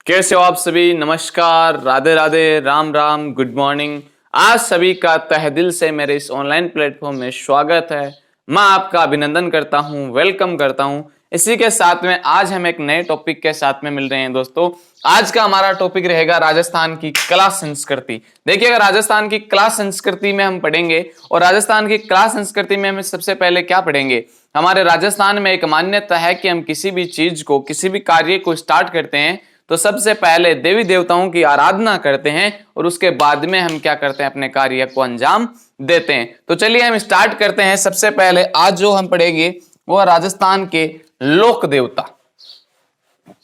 कैसे हो आप सभी। नमस्कार, राधे राधे, राम राम, गुड मॉर्निंग। आज सभी का तहे दिल से मेरे इस ऑनलाइन प्लेटफॉर्म में स्वागत है। मैं आपका अभिनंदन करता हूं, वेलकम करता हूं। इसी के साथ में आज हम एक नए टॉपिक के साथ में मिल रहे हैं दोस्तों। आज का हमारा टॉपिक रहेगा राजस्थान की कला संस्कृति। देखिएगा, राजस्थान की कला संस्कृति में हम पढ़ेंगे और राजस्थान की कला संस्कृति में हम सबसे पहले क्या पढ़ेंगे। हमारे राजस्थान में एक मान्यता है कि हम किसी भी चीज को, किसी भी कार्य को स्टार्ट करते हैं तो सबसे पहले देवी देवताओं की आराधना करते हैं और उसके बाद में हम क्या करते हैं, अपने कार्य को अंजाम देते हैं। तो चलिए हम स्टार्ट करते हैं। सबसे पहले आज जो हम पढ़ेंगे वो राजस्थान के लोक देवता।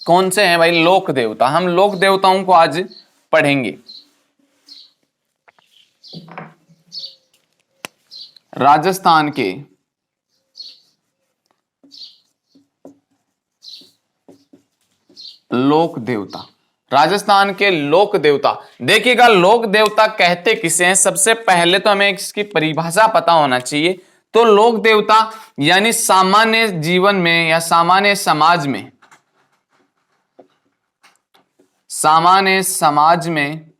कौन से हैं भाई? लोक देवता। हम लोक देवताओं को आज पढ़ेंगे। राजस्थान के लोक देवता। राजस्थान के लोक देवता। देखिएगा, लोक देवता कहते किसे हैं? सबसे पहले तो हमें इसकी परिभाषा पता होना चाहिए। तो लोक देवता यानी सामान्य जीवन में या सामान्य समाज में, सामान्य समाज में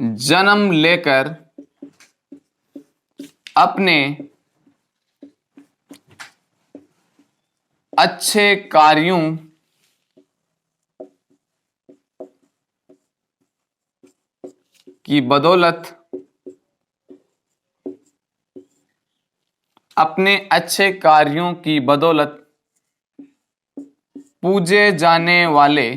जन्म लेकर अपने अच्छे कार्यों की बदौलत, अपने अच्छे कार्यों की बदौलत पूजे जाने वाले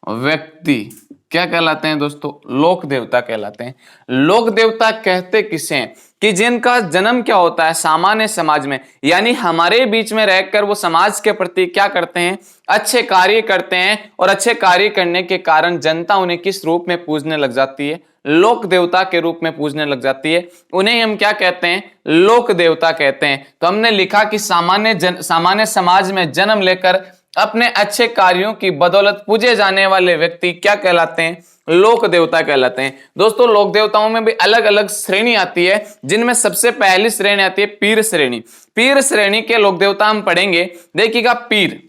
व्यक्ति क्या कहलाते हैं दोस्तों? लोक देवता कहलाते हैं। लोक देवता कहते किसे हैं? कि जिनका जन्म क्या होता है? सामान्य समाज में, यानी हमारे बीच में रहकर वो समाज के प्रति क्या करते हैं? अच्छे कार्य करते हैं और अच्छे कार्य करने के कारण जनता उन्हें किस रूप में पूजने लग जाती है? लोक देवता के रूप में पूजने लग जाती है। उन्हें हम क्या कहते हैं? लोक देवता कहते हैं। तो हमने लिखा कि सामान्य समाज में जन्म लेकर अपने अच्छे कार्यों की बदौलत पूजे जाने वाले व्यक्ति क्या कहलाते हैं? लोक देवता कहलाते हैं। दोस्तों, लोक देवताओं में भी अलग अलग श्रेणी आती है, जिनमें सबसे पहली श्रेणी आती है पीर श्रेणी। पीर श्रेणी के लोक देवता हम पढ़ेंगे। देखिएगा, पीर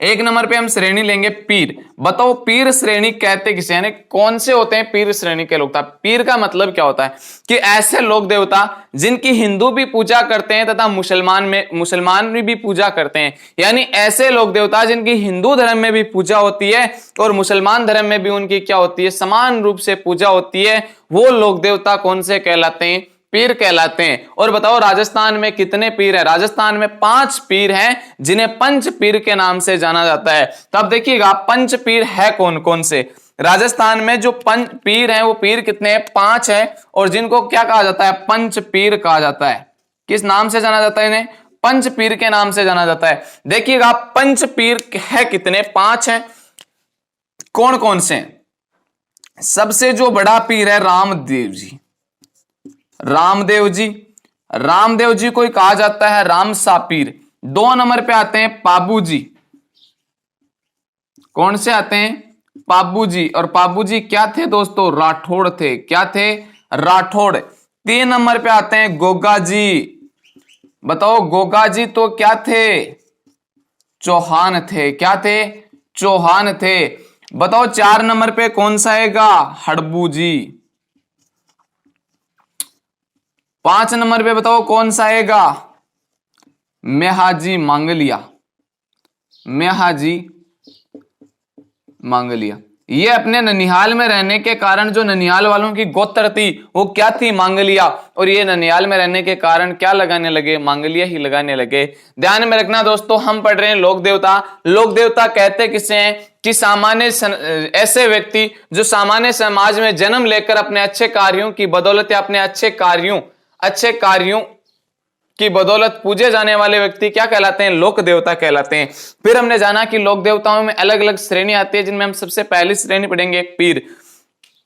एक नंबर पे हम श्रेणी लेंगे पीर। बताओ पीर श्रेणी कहते किसे, यानी कौन से होते हैं पीर श्रेणी के लोग? पीर का मतलब क्या होता है? कि ऐसे लोक देवता जिनकी हिंदू भी पूजा करते हैं तथा मुसलमान भी पूजा करते हैं। यानी ऐसे लोक देवता जिनकी हिंदू धर्म में भी पूजा होती है और मुसलमान धर्म में भी उनकी क्या होती है? समान रूप से पूजा होती है। वो लोक देवता कौन से कहलाते हैं? पीर कहलाते हैं। और बताओ राजस्थान में कितने पीर हैं? राजस्थान में 5 पीर हैं, जिन्हें पंच पीर के नाम से जाना जाता है। तो अब देखिएगा, पंच पीर है कौन कौन से? राजस्थान में जो पंच पीर हैं वो पीर कितने हैं? 5 है। और जिनको क्या कहा जाता है? पंच पीर कहा जाता है। किस नाम से जाना जाता है इन्हें? पंच पीर के नाम से जाना जाता है। देखिएगा, पंच पीर है कितने? 5 है। कौन कौन से? सबसे जो बड़ा पीर है रामदेव जी। रामदेव जी, रामदेव जी को कहा जाता है रामसा पीर। 2 नंबर पे आते हैं पाबू जी। कौन से आते हैं? पाबू जी। और पाबू जी क्या थे दोस्तों? राठौड़ थे। क्या थे? राठौड़। 3 नंबर पे आते हैं गोगा जी। बताओ गोगा जी तो क्या थे? चौहान थे। क्या थे? चौहान थे। बताओ 4 नंबर पे कौन सा आएगा? हड़बू जी। 5 नंबर पे बताओ कौन सा आएगा? मेहाजी मांगलिया। मेहाजी मांगलिया। ये अपने ननिहाल में रहने के कारण, जो ननिहाल वालों की गोत्र थी वो क्या थी? मांगलिया। और ये ननिहाल में रहने के कारण क्या लगाने लगे? मांगलिया ही लगाने लगे। ध्यान में रखना दोस्तों, हम पढ़ रहे हैं लोक देवता। लोक देवता कहते किसे हैं? कि ऐसे व्यक्ति जो सामान्य समाज में जन्म लेकर अपने अच्छे कार्यों की बदौलत या अपने अच्छे कार्यों की बदौलत पूजे जाने वाले व्यक्ति क्या कहलाते हैं? लोक देवता कहलाते हैं। फिर हमने जाना कि लोक देवताओं में अलग अलग श्रेणी आती है, जिनमें हम सबसे पहली श्रेणी पढ़ेंगे पीर।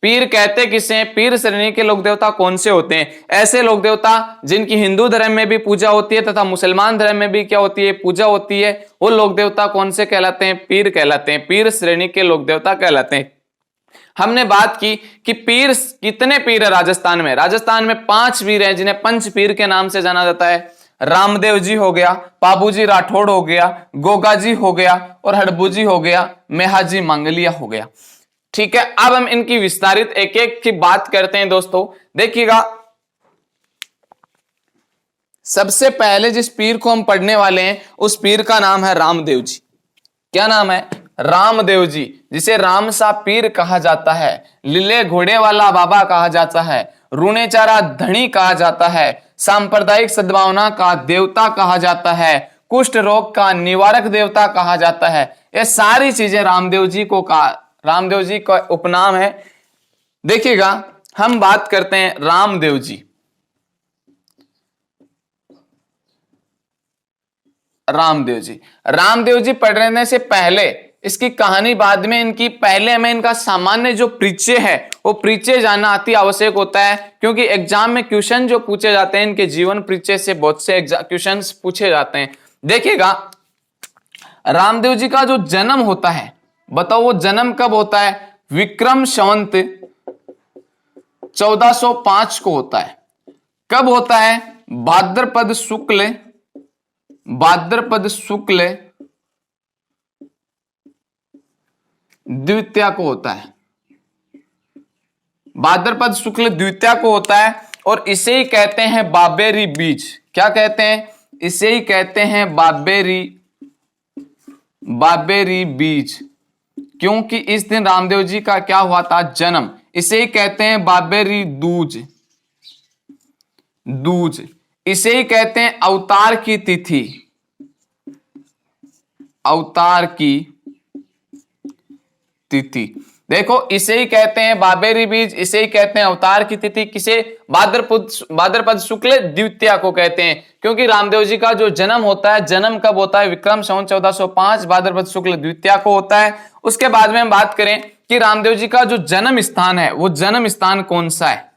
पीर कहते किसे हैं? पीर श्रेणी के लोक देवता कौन से होते हैं? ऐसे लोक देवता जिनकी हिंदू धर्म में भी पूजा होती है तथा मुसलमान धर्म में भी क्या होती है? पूजा होती है। वो लोक देवता कौन से कहलाते हैं? पीर कहलाते हैं। पीर श्रेणी के लोक देवता कहलाते हैं। हमने बात की कि पीर, कितने पीर है राजस्थान में? राजस्थान में 5 पीर हैं जिन्हें पंच पीर के नाम से जाना जाता है। रामदेव जी हो गया, बाबूजी राठौड़ हो गया, गोगा जी हो गया और हड़बू जी हो गया, मेहाजी मंगलिया हो गया। ठीक है, अब हम इनकी विस्तारित एक एक की बात करते हैं दोस्तों। देखिएगा, सबसे पहले जिस पीर को हम पढ़ने वाले हैं उस पीर का नाम है रामदेव जी। क्या नाम है? रामदेव जी, जिसे राम सा पीर कहा जाता है, लीले घोड़े वाला बाबा कहा जाता है, रूणे चारा धनी कहा जाता है, सांप्रदायिक सद्भावना का देवता कहा जाता है, कुष्ठ रोग का निवारक देवता कहा जाता है। ये सारी चीजें रामदेव जी का उपनाम है। देखिएगा, हम बात करते हैं रामदेव जी। रामदेव जी पढ़ने से पहले इसकी कहानी बाद में, इनकी पहले हमें इनका सामान्य जो परिचय है वो परिचय जानना अति आवश्यक होता है, क्योंकि एग्जाम में क्वेश्चन जो पूछे जाते हैं इनके जीवन परिचय से बहुत से क्वेश्चन पूछे जाते हैं। देखिएगा, रामदेव जी का जो जन्म होता है, बताओ वो जन्म कब होता है? विक्रम संवत 1405 को होता है। कब होता है? भाद्रपद शुक्ल द्वितीया को होता है। भाद्रपद शुक्ल द्वितीया को होता है और इसे ही कहते हैं बाबेरी बीज। क्या कहते हैं? इसे ही कहते हैं बाबेरी बीज, क्योंकि इस दिन रामदेव जी का क्या हुआ था? जन्म। इसे ही कहते हैं बाबेरी दूज। इसे ही कहते हैं अवतार की तिथि। देखो, इसे ही कहते हैं बाबेरी बीज, इसे ही कहते हैं अवतार की तिथि। किसे? भाद्रपद शुक्ल द्वितीया को कहते हैं, क्योंकि रामदेव जी का जो जन्म होता है, जन्म कब होता है? विक्रम संवत 1405 भाद्रपद शुक्ल द्वितीया को होता है। उसके बाद में हम बात करें कि रामदेव जी का जो जन्म स्थान है वो जन्म स्थान कौन सा है।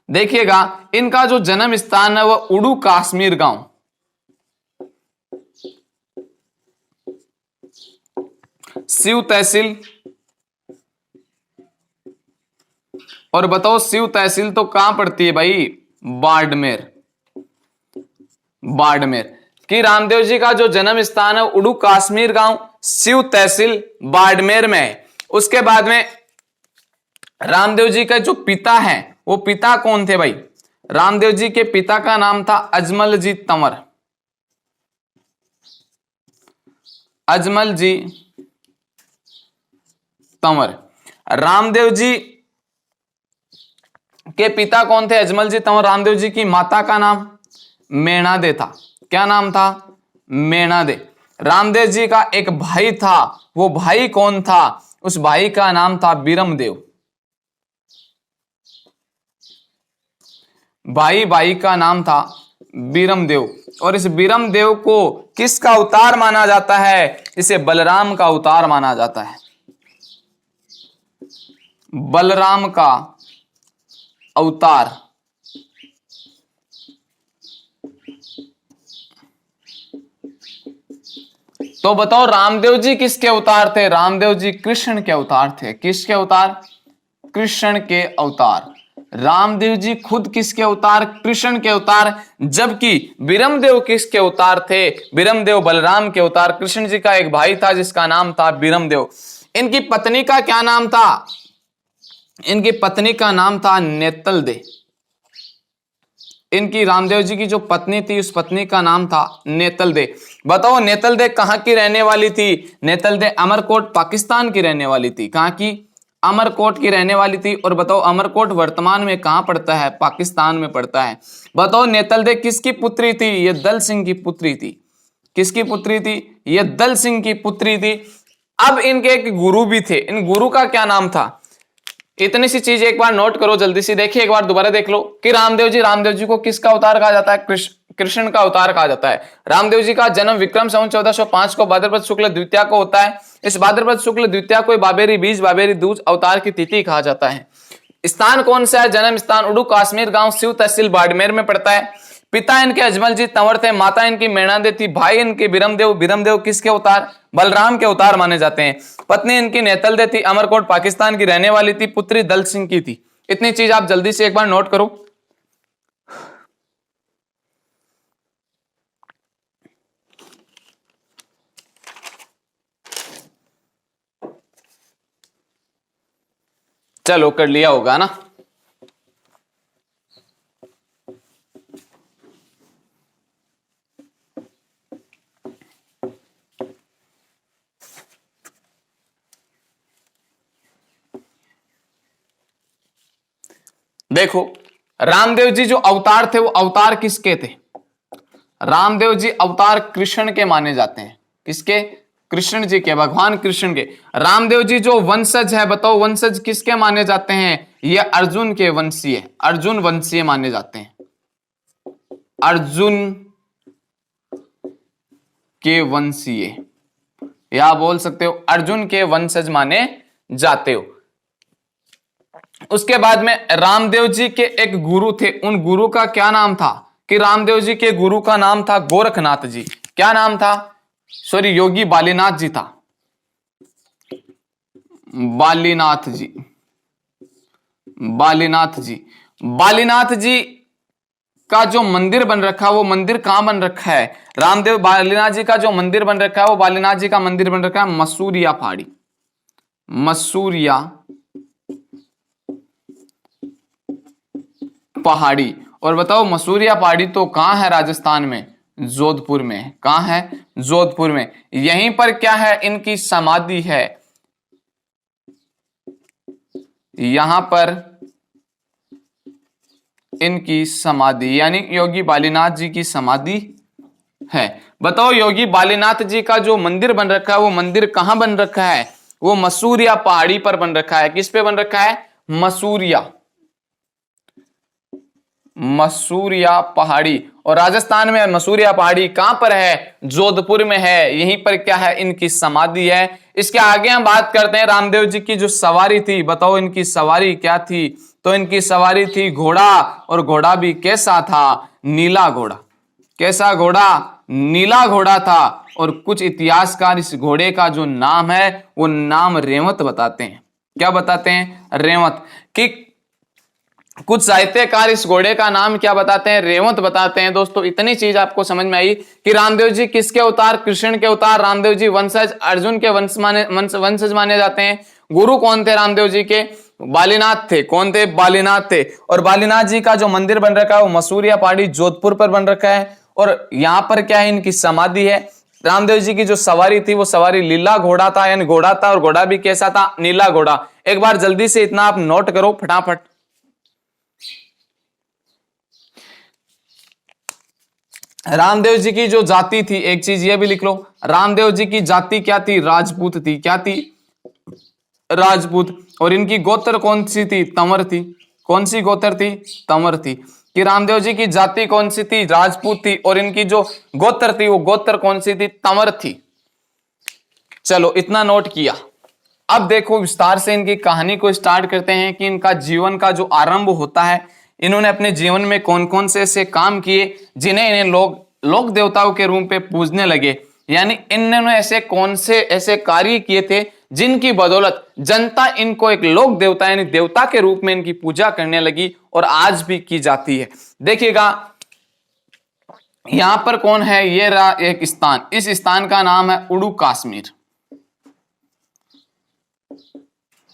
देखिएगा, इनका जो जन्म स्थान है वो उड़ू कश्मीर गांव, शिव तहसील। और बताओ, शिव तहसील तो कहां पड़ती है भाई? बाड़मेर। कि रामदेव जी का जो जन्म स्थान है उड़ू कश्मीर गांव, शिव तहसील, बाड़मेर में है। उसके बाद में रामदेव जी का जो पिता है वो पिता कौन थे भाई? रामदेव जी के पिता का नाम था अजमल जी तंवर। रामदेव जी के पिता कौन थे? अजमल जी तंवर। रामदेव जी की माता का नाम मेणादे था। क्या नाम था? मेणादे। रामदेव जी का एक भाई था, वो भाई कौन था? उस भाई का नाम था बीरमदेव। भाई का नाम था बीरमदेव। और इस बीरमदेव को किसका अवतार माना जाता है? इसे बलराम का अवतार माना जाता है। बलराम का अवतार। तो बताओ, रामदेव जी किसके अवतार थे? रामदेव जी कृष्ण के अवतार थे। किसके अवतार? कृष्ण के अवतार। रामदेव जी खुद किसके अवतार? कृष्ण के अवतार। जबकि बीरमदेव किसके अवतार थे? बीरमदेव बलराम के अवतार। कृष्ण जी का एक भाई था जिसका नाम था बीरमदेव। इनकी पत्नी का क्या नाम था? इनकी पत्नी का नाम था नेतलदे। इनकी रामदेव जी की जो पत्नी थी उस पत्नी का नाम था नेतलदे। बताओ, नेतलदे कहां की रहने वाली थी? नेतलदे अमरकोट पाकिस्तान की रहने वाली थी। कहां की? अमरकोट की रहने वाली थी। और बताओ, अमरकोट वर्तमान में कहां पड़ता है? पाकिस्तान में पड़ता है। बताओ, नेतलदे किसकी पुत्री थी? ये दल सिंह की पुत्री थी। किसकी पुत्री थी? ये दल सिंह की पुत्री थी। अब इनके एक गुरु भी थे। इन गुरु का क्या नाम था? इतनी सी चीज एक बार नोट करो जल्दी से। देखिए, एक बार दोबारा देख लो कि रामदेव जी को किसका अवतार कहा जाता है? कृष्ण का अवतार कहा जाता है। रामदेव जी का जन्म विक्रम संवत 1405 को भाद्रपद शुक्ल द्वितीया को होता है। इस भाद्रपद शुक्ल द्वितीया को बाबेरी बीज, बाबेरी दूज, अवतार की तिथि कहा जाता है। स्थान कौन सा है? जन्म स्थान उड़ू कश्मीर गांव, शिव तहसील बाड़मेर में पड़ता है। पिता इनके अजमल जी तंवर थे, माता इनकी मृणालिनी थी, भाई इनके बिरमदेव, बिरमदेव किसके अवतार? बलराम के अवतार माने जाते हैं। पत्नी इनकी नेतलदे थी, अमरकोट पाकिस्तान की रहने वाली थी, पुत्री दल सिंह की थी। इतनी चीज आप जल्दी से एक बार नोट करो। चलो कर लिया होगा ना। देखो रामदेव जी जो अवतार थे वो अवतार किसके थे? रामदेव जी अवतार कृष्ण के माने जाते हैं। किसके? कृष्ण जी के, भगवान कृष्ण के। रामदेव जी जो वंशज है, बताओ वंशज किसके माने जाते हैं? ये अर्जुन के वंशीय, अर्जुन वंशीय माने जाते हैं। अर्जुन के वंशीय, या बोल सकते हो अर्जुन के वंशज माने जाते हो। उसके बाद में रामदेव जी के एक गुरु थे, उन गुरु का क्या नाम था? कि रामदेव जी के गुरु का नाम था गोरखनाथ जी। क्या नाम था? सॉरी, योगी बालीनाथ जी था। बालीनाथ जी, बालीनाथ जी, बालीनाथ जी का जो मंदिर बन रखा है वो मंदिर कहां बन रखा है? रामदेव बालीनाथ जी का जो मंदिर बन रखा है वो बालीनाथ जी का मंदिर बन रखा है मसूरिया पहाड़ी, मसूरिया पहाड़ी। और बताओ मसूरिया पहाड़ी तो कहां है? राजस्थान में, जोधपुर में। कहां है? जोधपुर में। यहीं पर क्या है? इनकी समाधि है। यहां पर इनकी समाधि, यानी योगी बालीनाथ जी की समाधि है। बताओ योगी बालीनाथ जी का जो मंदिर बन रखा है वो मंदिर कहां बन रखा है? वो मसूरिया पहाड़ी पर बन रखा है। किस पे बन रखा है? मसूरिया, मसूरिया पहाड़ी। और राजस्थान में मसूरिया पहाड़ी कहां पर है? जोधपुर में है। यहीं पर क्या है? इनकी समाधि है। इसके आगे हम बात करते हैं रामदेव जी की जो सवारी थी। बताओ इनकी सवारी क्या थी? तो इनकी सवारी थी घोड़ा, और घोड़ा भी कैसा था? नीला घोड़ा। कैसा घोड़ा? नीला घोड़ा था। और कुछ इतिहासकार इस घोड़े का जो नाम है वो नाम रेवत बताते हैं। क्या बताते हैं? रेवत। कि कुछ साहित्यकार इस घोड़े का नाम क्या बताते हैं? रेवत बताते हैं। दोस्तों इतनी चीज आपको समझ में आई कि रामदेव जी किसके अवतार? कृष्ण के अवतार। रामदेव जी वंशज, अर्जुन के वंशज माने जाते हैं। गुरु कौन थे रामदेव जी के? बालीनाथ थे। कौन थे? बालीनाथ थे। और बालीनाथ जी का जो मंदिर बन रखा है वो मसूरिया पहाड़ी जोधपुर पर बन रखा है। और यहां पर क्या है? इनकी समाधि है। रामदेव जी की जो सवारी थी वो सवारी लीला घोड़ा था, यानी घोड़ा था, और घोड़ा भी कैसा था? नीला घोड़ा। एक बार जल्दी से इतना आप नोट करो फटाफट। रामदेव जी की जो जाति थी, एक चीज ये भी लिख लो, रामदेव जी की जाति क्या थी? राजपूत थी। क्या थी? राजपूत। और इनकी गोत्र कौन सी थी? तंवर थी। कौन सी गोत्र थी? तंवर थी। कि रामदेव जी की जाति कौन सी थी? राजपूत थी। और इनकी जो गोत्र थी वो गोत्र कौन सी थी? तंवर थी। चलो इतना नोट किया। अब देखो विस्तार से इनकी कहानी को स्टार्ट करते हैं कि इनका जीवन का जो आरंभ होता है, इन्होंने अपने जीवन में कौन कौन से ऐसे काम किए जिन्हें इन्हें लोक देवताओं के रूप पे पूजने लगे। यानी इन्होंने ऐसे कौन से ऐसे कार्य किए थे जिनकी बदौलत जनता इनको एक लोक देवता यानी देवता के रूप में इनकी पूजा करने लगी, और आज भी की जाती है। देखिएगा यहां पर कौन है? ये रहा एक स्थान। इस स्थान का नाम है उड़ू कश्मीर।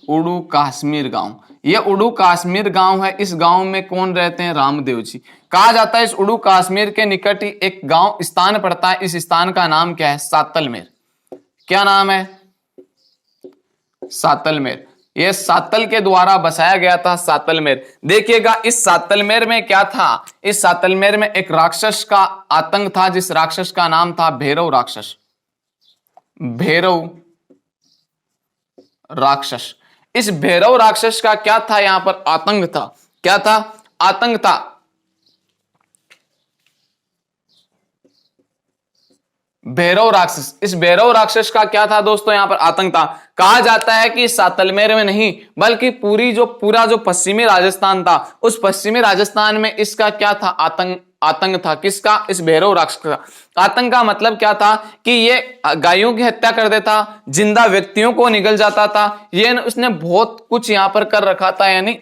उड़ू कश्मीर गांव। ये उड़ू कश्मीर गांव है। इस गांव में कौन रहते हैं? रामदेव जी। कहा जाता है इस उड़ू कश्मीर के निकट ही एक गांव स्थान पड़ता है। इस स्थान का नाम क्या है? सातलमेर। क्या नाम है? सातलमेर। यह सातल के द्वारा बसाया गया था, सातलमेर। देखिएगा इस सातलमेर में क्या था? इस सातलमेर में एक राक्षस का आतंक था, जिस राक्षस का नाम था भैरव राक्षस। भैरव राक्षस। इस भैरव राक्षस का क्या था? यहां पर आतंक था। क्या था? आतंक था। भैरव राक्षस। इस भैरव राक्षस का क्या था दोस्तों? यहां पर आतंक था। कहा जाता है कि सातलमेर में नहीं बल्कि पूरा जो पश्चिमी राजस्थान था, उस पश्चिमी राजस्थान में इसका क्या था? आतंक आतंक था। किसका? इस भैरव राक्षस का। आतंक का मतलब क्या था कि ये गायों की हत्या कर देता, जिंदा व्यक्तियों को निगल जाता था, ये उसने बहुत कुछ यहां पर कर रखा था। यानी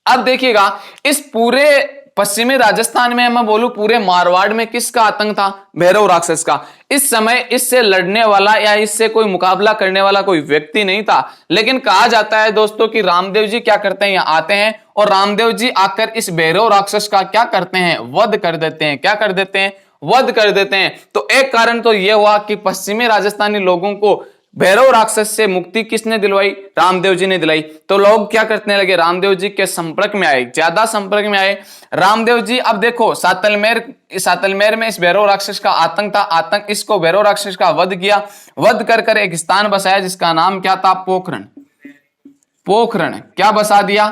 अब देखिएगा इस पूरे पश्चिमी राजस्थान में, मैं बोलूं पूरे मारवाड़ में किसका आतंक था? भैरव राक्षस का। इस समय इससे लड़ने वाला या इससे कोई मुकाबला करने वाला कोई व्यक्ति नहीं था। लेकिन कहा जाता है दोस्तों कि रामदेव जी क्या करते हैं, यहाँ आते हैं और रामदेव जी आकर इस भैरव राक्षस का क्या करते हैं? वध कर देते हैं। क्या कर देते हैं? वध कर देते हैं। तो एक कारण तो यह हुआ कि पश्चिमी राजस्थानी लोगों को भैरव राक्षस से मुक्ति किसने दिलवाई? रामदेव जी ने दिलाई। तो लोग क्या करने लगे? रामदेव जी के संपर्क में आए, ज्यादा संपर्क में आए रामदेव जी। अब देखो सातलमेर में इस भैरव राक्षस का आतंक था। आतंक इसको भैरव राक्षस का वध किया। वध कर एक स्थान बसाया जिसका नाम क्या था? पोखरण। पोखरण क्या बसा दिया?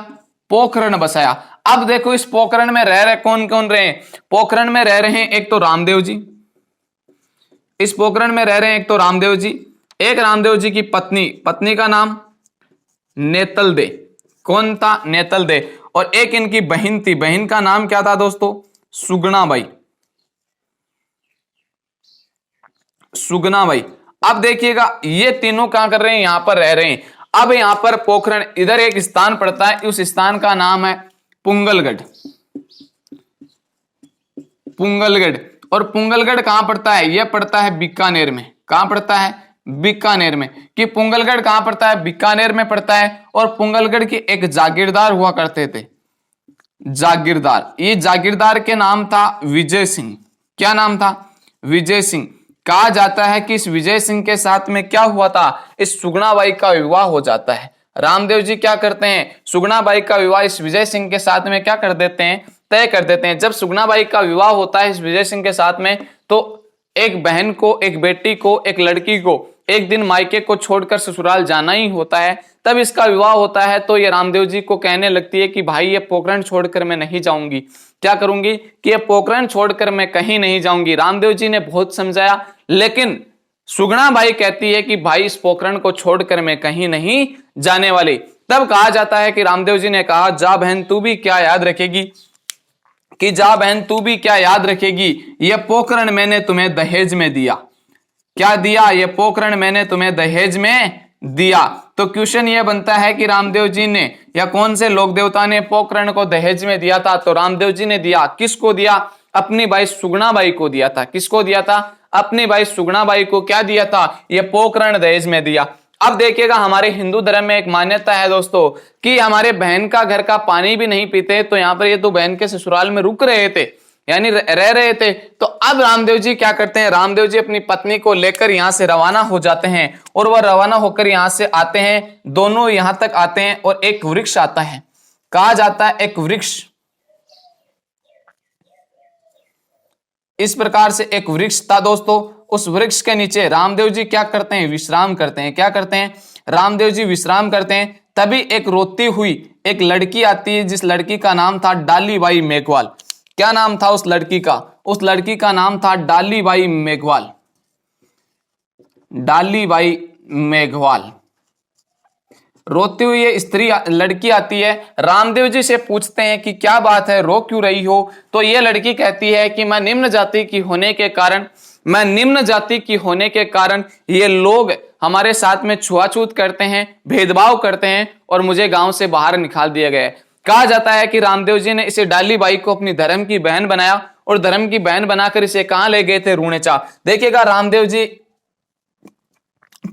पोखरण बसाया। अब देखो इस पोखरण में रह रहे कौन कौन रहे? पोखरण में रह रहे हैं एक तो रामदेव जी, इस पोखरण में रह रहे हैं एक तो रामदेव जी, एक रामदेव जी की पत्नी का नाम नेतल दे। कौन था? नेतल दे। और एक इनकी बहन थी, बहन का नाम क्या था दोस्तों? सुगनाबाई। सुगनाबाई। अब देखिएगा ये तीनों क्या कर रहे हैं? यहां पर रह रहे हैं। अब यहां पर पोखरण इधर एक स्थान पड़ता है, उस स्थान का नाम है पुंगलगढ़। पुंगलगढ़। और पुंगलगढ़ कहां पड़ता है? यह पड़ता है बीकानेर में। कहां पड़ता है? बीकानेर में। कि पुंगलगढ़ कहां पड़ता है? बीकानेर में पड़ता है। और पुंगलगढ़ के एक जागीरदार हुआ करते थे, जागीरदार। ये जागीरदार के नाम था विजय सिंह। क्या नाम था? विजय सिंह। कहा जाता है कि इस विजय सिंह के साथ में क्या हुआ था? इस सुगुणाबाई का विवाह हो जाता है। रामदेव जी क्या करते हैं? सुगुणाबाई का विवाह इस विजय सिंह के साथ में क्या कर देते हैं? तय कर देते हैं। जब सुगुणाबाई का विवाह होता है इस विजय सिंह के साथ में, तो एक बहन को, एक बेटी को, एक लड़की को एक दिन मायके को छोड़कर ससुराल जाना ही होता है। तब इसका विवाह होता है। तो ये रामदेव जी को कहने लगती है कि भाई ये पोखरण छोड़कर मैं नहीं जाऊंगी। क्या करूंगी? कि ये पोखरण छोड़कर मैं कहीं नहीं जाऊंगी। रामदेव जी ने बहुत समझाया, लेकिन सुगुणाबाई कहती है कि भाई इस पोखरण को छोड़कर मैं कहीं नहीं जाने वाली। तब कहा जाता है कि रामदेव जी ने कहा, जा बहन तू भी क्या याद रखेगी, कि जा बहन तू भी क्या याद रखेगी, यह पोखरण मैंने तुम्हें दहेज में दिया। क्या दिया? यह पोखरण मैंने तुम्हें दहेज में दिया। तो क्वेश्चन यह बनता है कि रामदेव जी ने या कौन से लोक देवता ने पोखरण को दहेज में दिया था? तो रामदेव जी ने दिया। किसको दिया? अपनी भाई सुगुणाबाई को दिया था। किसको दिया था? अपनी भाई सुगुणाबाई को क्या दिया था? यह पोखरण दहेज में दिया। अब देखिएगा हमारे हिंदू धर्म में एक मान्यता है दोस्तों कि हमारे बहन का घर का पानी भी नहीं पीते। तो यहाँ पर ये तो बहन के ससुराल में रुक रहे थे, यानी रह रहे थे। तो अब रामदेव जी क्या करते हैं? रामदेव जी अपनी पत्नी को लेकर यहां से रवाना हो जाते हैं और वह रवाना होकर यहां से आते हैं। दोनों यहां तक आते हैं और एक वृक्ष आता है। कहा जाता है एक वृक्ष, इस प्रकार से एक वृक्ष था दोस्तों। उस वृक्ष के नीचे रामदेव जी क्या करते हैं? विश्राम करते हैं। क्या करते हैं? रामदेव जी विश्राम करते हैं। तभी एक रोती हुई एक लड़की आती है, जिस लड़की का नाम था डालीबाई मेघवाल। क्या नाम था उस लड़की का? उस लड़की का नाम था डालीबाई मेघवाल। डालीबाई मेघवाल। रोती हुई ये स्त्री लड़की आती है, रामदेव जी से पूछते हैं कि क्या बात है, रो क्यों रही हो? तो ये लड़की कहती है कि मैं निम्न जाति की होने के कारण ये लोग हमारे साथ में छुआछूत करते हैं, भेदभाव करते हैं और मुझे गांव से बाहर निकाल दिया गया है। कहा जाता है कि रामदेव जी ने इसे डालीबाई को अपनी धर्म की बहन बनाया और धर्म की बहन बनाकर इसे कहां ले गए थे? रूणेचा। देखिएगा रामदेव जी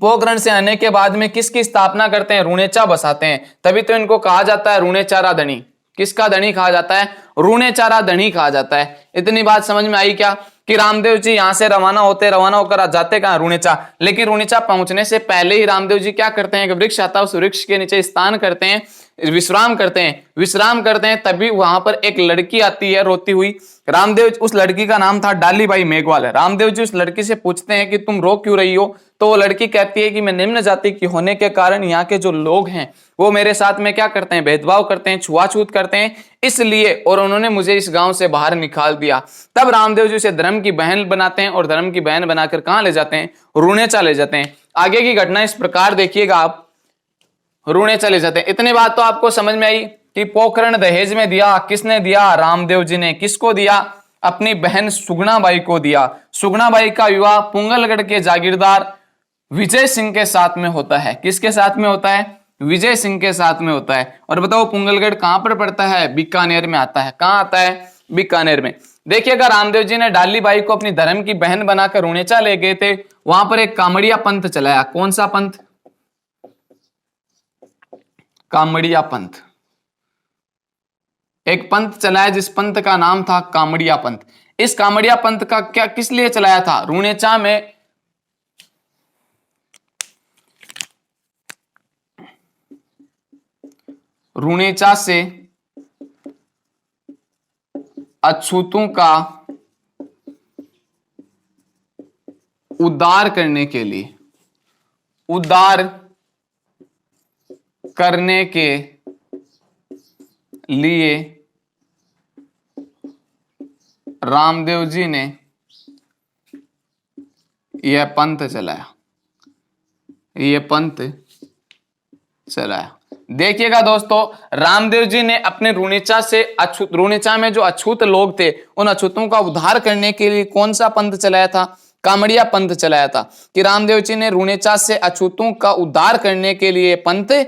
पोखरण से आने के बाद में किसकी स्थापना करते हैं? रूणेचा बसाते हैं। तभी तो इनको कहा जाता है रूणेचारा धनी। किसका धनी कहा जाता है? रूणेचारा धनी कहा जाता है। इतनी बात समझ में आई क्या? कि रामदेव जी यहां से रवाना होकर जाते कहां? रूणेचा। लेकिन रूणेचा पहुंचने से पहले ही रामदेव जी क्या करते हैं? वृक्ष आता है, उस वृक्ष के नीचे स्नान करते हैं, विश्राम करते हैं। तभी वहां पर एक लड़की आती है रोती हुई। रामदेव, उस लड़की का नाम था डालीबाई मेघवाल। रामदेव जी उस लड़की से पूछते हैं कि तुम रो क्यों रही हो? तो वो लड़की कहती है कि मैं निम्न जाति की होने के कारण यहाँ के जो लोग हैं वो मेरे साथ में क्या करते हैं? भेदभाव करते हैं, छुआछूत करते हैं, इसलिए, और उन्होंने मुझे इस गांव से बाहर निकाल दिया। तब रामदेव जी उसे धर्म की बहन बनाते हैं और धर्म की बहन बनाकर कहां ले जाते हैं? रूणेचा ले जाते हैं। आगे की घटना इस प्रकार देखिएगा आप, रूणे चले जाते हैं। इतनी बात तो आपको समझ में आई। कि पोखरण दहेज में दिया, किसने दिया? रामदेव जी ने। किसको दिया? अपनी बहन सुगुणाबाई को दिया। सुगुणाबाई का विवाह पुंगलगढ़ के जागीरदार विजय सिंह के साथ में होता है। किसके साथ में होता है? विजय सिंह के साथ में होता है। और बताओ पुंगलगढ़ कहां पर पड़ता है? बीकानेर में आता है। कहां आता है? बीकानेर में। देखिएगा, रामदेव जी ने डाली बाई को अपनी धर्म की बहन बनाकर रुणेचा ले गए थे। वहां पर एक कामड़िया पंथ चलाया। कौन सा पंथ? कामड़िया पंथ। एक पंथ चलाया जिस पंथ का नाम था कामड़िया पंथ। इस कामड़िया पंथ का क्या किस लिए चलाया था? रुणेचा में रुणेचा से अछूतों का उद्धार करने के लिए, उद्धार करने के लिए रामदेव जी ने यह पंथ चलाया। यह पंथ चलाया। देखिएगा दोस्तों, रामदेव जी ने अपने रुणेचा से रुणेचा में जो अछूत लोग थे उन अछूतों का उद्धार करने के लिए कौन सा पंथ चलाया था? कामड़िया पंथ चलाया था। कि रामदेव जी ने रुणेचा से अछूतों का उद्धार करने के लिए पंथ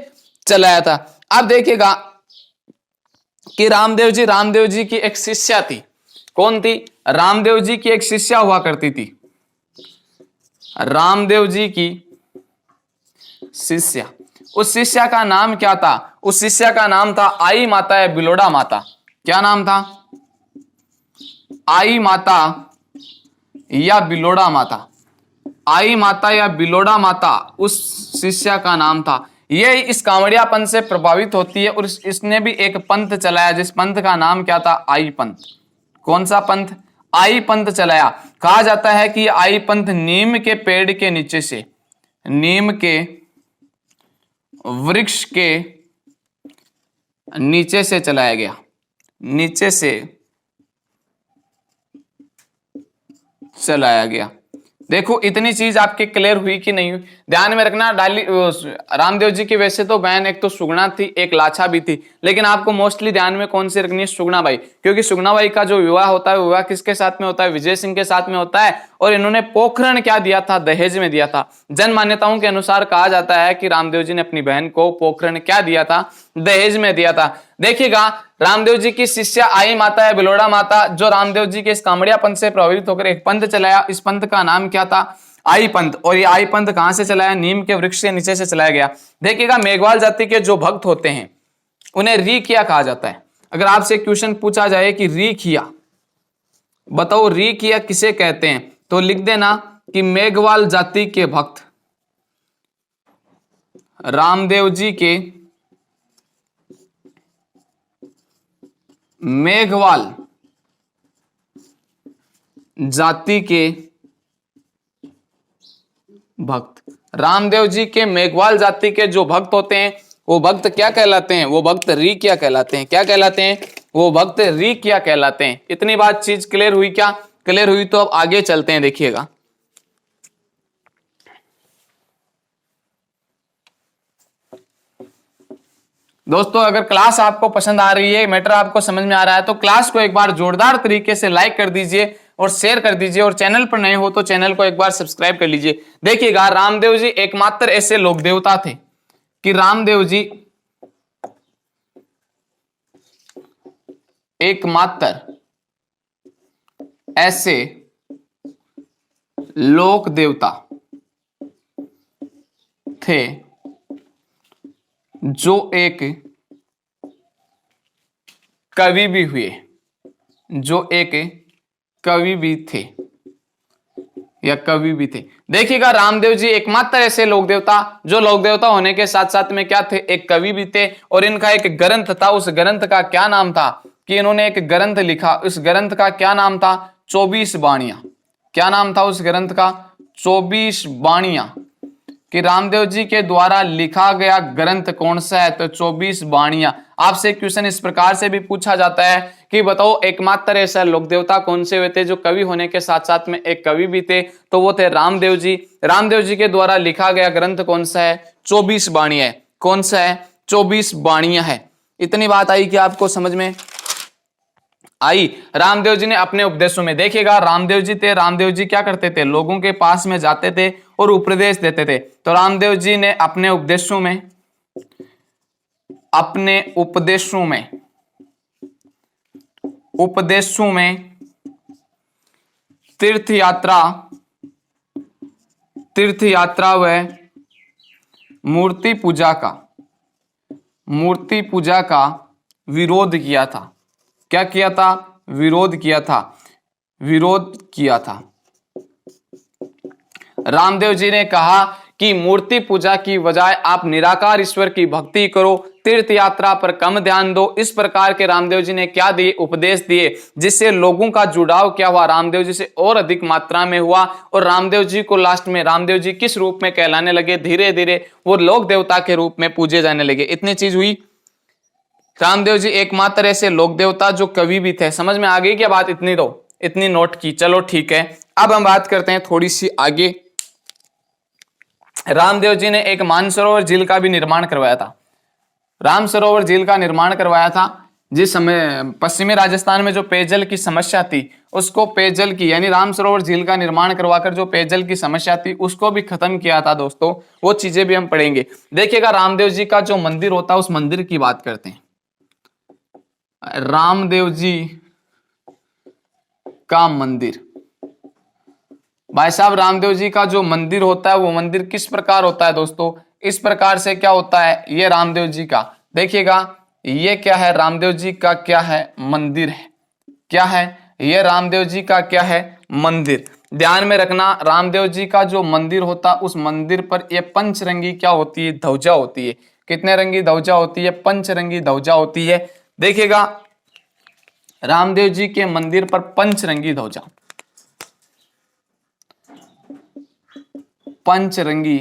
चलाया था। अब देखिएगा कि रामदेव जी की एक शिष्या थी। कौन थी? रामदेव जी की एक शिष्या हुआ करती थी। रामदेव जी की शिष्या। उस शिष्या का नाम क्या था? उस शिष्या का नाम था आई माता या बिलोड़ा माता। क्या नाम था? आई माता या बिलोड़ा माता। आई माता या बिलोड़ा माता उस शिष्या का नाम था। ये इस कांवड़िया पंथ से प्रभावित होती है और इसने भी एक पंथ चलाया जिस पंथ का नाम क्या था? आई पंथ। कौन सा पंथ? आई पंथ चलाया। कहा जाता है कि आई पंथ नीम के पेड़ के नीचे से, नीम के वृक्ष के नीचे से चलाया गया। नीचे से चलाया गया। देखो इतनी चीज आपके क्लियर हुई कि नहीं हुई? ध्यान में रखना, रामदेव जी की वैसे तो बहन एक तो सुगुणा थी, एक लाछा भी थी, लेकिन आपको मोस्टली ध्यान में कौन सी रखनी है? सुगुणाबाई। क्योंकि सुगुणाबाई का जो विवाह होता है, विवाह किसके साथ में होता है? विजय सिंह के साथ में होता है। और इन्होंने पोखरण क्या दिया था? दहेज में दिया था। जन मान्यताओं के अनुसार कहा जाता है कि रामदेव जी ने अपनी बहन को पोखरण क्या दिया था? दहेज में दिया था। देखिएगा, रामदेव जी की शिष्या आई माता या बिलोड़ा माता जो रामदेव जी के इस कामड़िया पंथ से प्रभावित होकर एक पंथ चलाया। इस पंथ का नाम क्या था? आई पंथ। और ये आई पंथ कहां से चलाया? नीम के वृक्ष के नीचे से चलाया गया। देखिएगा, मेघवाल जाति के जो भक्त होते हैं उन्हें रीखिया कहा जाता है। अगर आपसे क्वेश्चन पूछा जाए कि रीखिया, बताओ रीखिया किसे कहते हैं, तो लिख देना कि मेघवाल जाति के भक्त रामदेव जी के मेघवाल जाति के भक्त, रामदेव जी के मेघवाल जाति के जो भक्त होते हैं वो भक्त क्या कहलाते हैं? वो भक्त रीखिया कहलाते हैं। क्या कहलाते हैं? वो भक्त रीखिया कहलाते हैं। इतनी बात चीज क्लियर हुई क्या? क्लियर हुई तो अब आगे चलते हैं। देखिएगा, दोस्तों अगर क्लास आपको पसंद आ रही है, मैटर आपको समझ में आ रहा है, तो क्लास को एक बार जोरदार तरीके से लाइक कर दीजिए और शेयर कर दीजिए। और चैनल पर नए हो तो चैनल को एक बार सब्सक्राइब कर लीजिए। देखिएगा, रामदेव जी एकमात्र ऐसे लोक देवता थे कि रामदेव जी एकमात्र ऐसे लोक देवता थे जो एक कवि भी हुए, जो एक कवि भी थे या कवि भी थे। देखिएगा, रामदेव जी एकमात्र ऐसे लोक देवता जो लोक देवता होने के साथ साथ में क्या थे? एक कवि भी थे। और इनका एक ग्रंथ था। उस ग्रंथ का क्या नाम था? कि इन्होंने एक ग्रंथ लिखा। उस ग्रंथ का क्या नाम था? 24 बाणियां। क्या नाम था उस ग्रंथ का? 24 बाणियां। कि रामदेव जी के द्वारा लिखा गया ग्रंथ कौन सा है? तो 24 बाणियां। आपसे क्वेश्चन इस प्रकार से भी पूछा जाता है कि बताओ एकमात्र ऐसा लोक देवता कौन से हुए थे जो कवि होने के साथ साथ में एक कवि भी थे? तो वो थे रामदेव जी। रामदेव जी के द्वारा लिखा गया ग्रंथ कौन सा है? 24 बाणियां है। कौन सा है? 24 बाणियां है। इतनी बात आई कि आपको समझ में आई। रामदेव जी ने अपने उपदेशों में, देखिएगा रामदेव जी थे, रामदेव जी क्या करते थे, लोगों के पास में जाते थे और उपदेश देते थे। तो रामदेव जी ने अपने उपदेशों में, अपने उपदेशों में तीर्थ यात्रा व मूर्ति पूजा का विरोध किया था। क्या किया था? विरोध किया था। रामदेव जी ने कहा कि मूर्ति पूजा की बजाय आप निराकार ईश्वर की भक्ति करो, तीर्थ यात्रा पर कम ध्यान दो। इस प्रकार के रामदेव जी ने क्या दिए? उपदेश दिए, जिससे लोगों का जुड़ाव क्या हुआ? रामदेव जी से और अधिक मात्रा में हुआ। और रामदेव जी को लास्ट में रामदेव जी किस रूप में कहलाने लगे? धीरे धीरे वो लोक देवता के रूप में पूजे जाने लगे। इतनी चीज हुई। रामदेव जी एकमात्र ऐसे लोक देवता जो कवि भी थे। समझ में आ गई क्या बात? इतनी नोट की। चलो ठीक है, अब हम बात करते हैं थोड़ी सी आगे। रामदेव जी ने एक मानसरोवर झील का भी निर्माण करवाया था। राम सरोवर झील का निर्माण करवाया था। जिस समय पश्चिमी राजस्थान में जो पेयजल की समस्या थी, उसको पेयजल की यानी राम सरोवर झील का निर्माण करवाकर जो पेयजल की समस्या थी उसको भी खत्म किया था दोस्तों। वो चीजें भी हम पढ़ेंगे। देखिएगा रामदेव जी का जो मंदिर होता है, उस मंदिर की बात करते हैं। रामदेव जी का मंदिर, भाई साहब रामदेव जी का जो मंदिर होता है वो मंदिर किस प्रकार होता है दोस्तों? इस प्रकार से क्या होता है, ये रामदेव जी का, देखिएगा ये क्या है, रामदेव जी का क्या है? मंदिर है। क्या है ये? रामदेव जी का क्या है? मंदिर। ध्यान में रखना, रामदेव जी का जो मंदिर होता है उस मंदिर पर ये पंचरंगी क्या होती है? ध्वजा होती है। कितने रंगी ध्वजा होती है? पंचरंगी ध्वजा होती है। देखिएगा रामदेव जी के मंदिर पर पंचरंगी ध्वजा, पंचरंगी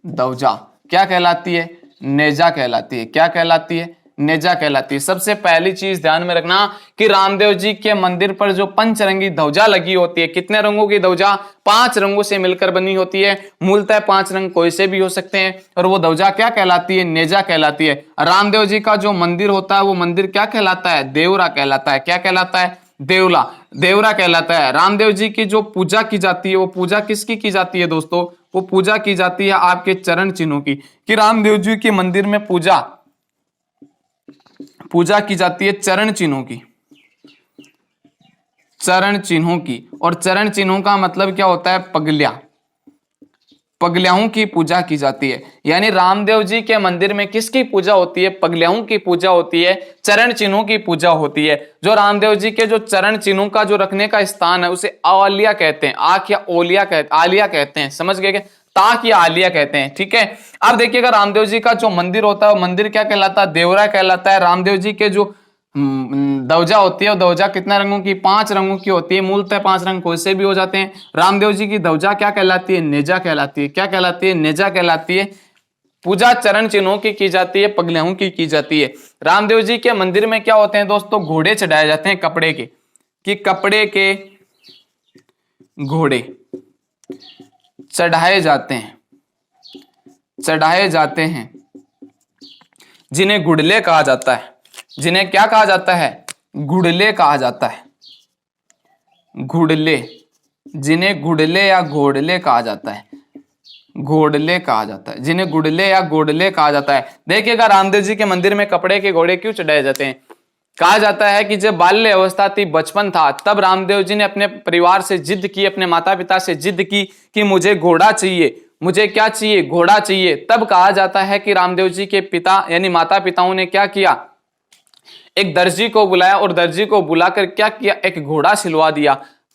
ध्वजा क्या कहलाती है? नेजा कहलाती है। क्या कहलाती है? नेजा कहलाती है। सबसे पहली चीज ध्यान में रखना कि रामदेव जी के मंदिर पर जो पंचरंगी ध्वजा लगी होती है, कितने रंगों की ध्वजा? 5 रंगों से मिलकर बनी होती है। मूलतः 5 रंग कोई से भी हो सकते हैं, और वो ध्वजा क्या कहलाती है? नेजा कहलाती है। रामदेव जी का जो मंदिर होता है वो मंदिर क्या कहलाता है? देवरा कहलाता है। क्या कहलाता है? देवरा कहलाता है। रामदेव जी की जो पूजा की जाती है, वो पूजा किसकी की जाती है दोस्तों? वो पूजा की जाती है आपके चरण चिन्हों की। कि रामदेव जी के मंदिर में पूजा की जाती है चरण चिन्हों की, चरण चिन्हों की। और चरण चिन्हों का मतलब क्या होता है? पगल्याओं की पूजा की जाती है। यानी रामदेव जी के मंदिर में किसकी पूजा होती है? पगल्याओं की पूजा होती है, चरण चिन्हों की पूजा होती है। जो रामदेव जी के जो चरण चिन्हों का जो रखने का स्थान है उसे आलिया कहते हैं। आख या ओलिया आलिया कहते हैं। समझ गए? ताक या आलिया कहते हैं। ठीक है, अब देखिएगा रामदेव जी का जो मंदिर होता है वो मंदिर क्या कहलाता है? देवरा कहलाता है। रामदेव जी के जो ध्वजा होती है, ध्वजा कितने रंगों की? 5 रंगों की होती है। मूलतः 5 रंग कोई से भी हो जाते हैं। रामदेव जी की ध्वजा क्या कहलाती है? नेजा कहलाती है। क्या कहलाती है? नेजा कहलाती है। पूजा चरण चिन्हों की जाती है, पगल्याओं की जाती है। रामदेव जी के मंदिर में क्या होते हैं दोस्तों? घोड़े चढ़ाए जाते हैं कपड़े के, कि कपड़े के घोड़े चढ़ाए जाते हैं, जिन्हें गुड़ले कहा जाता है। जिन्हें क्या कहा जाता है? गुड़ले कहा जाता है। घुड़ले, जिन्हें गुड़ले या घोड़ले कहा जाता है। घोड़ले कहा जाता है, जिन्हें गुड़ले या घोड़ले कहा जाता है। देखिएगा रामदेव जी के मंदिर में कपड़े के घोड़े क्यों चढ़ाए जाते हैं? कहा जाता है कि जब बाल्य अवस्था थी, बचपन था, तब रामदेव जी ने अपने परिवार से जिद की, अपने माता पिता से जिद की कि मुझे घोड़ा चाहिए। मुझे क्या चाहिए? घोड़ा चाहिए। तब कहा जाता है कि रामदेव जी के पिता यानी माता पिताओं ने क्या किया? एक दर्जी को बुलाया, और दर्जी को बुलाकर क्या किया? एक घोड़ा सिलवा दिया।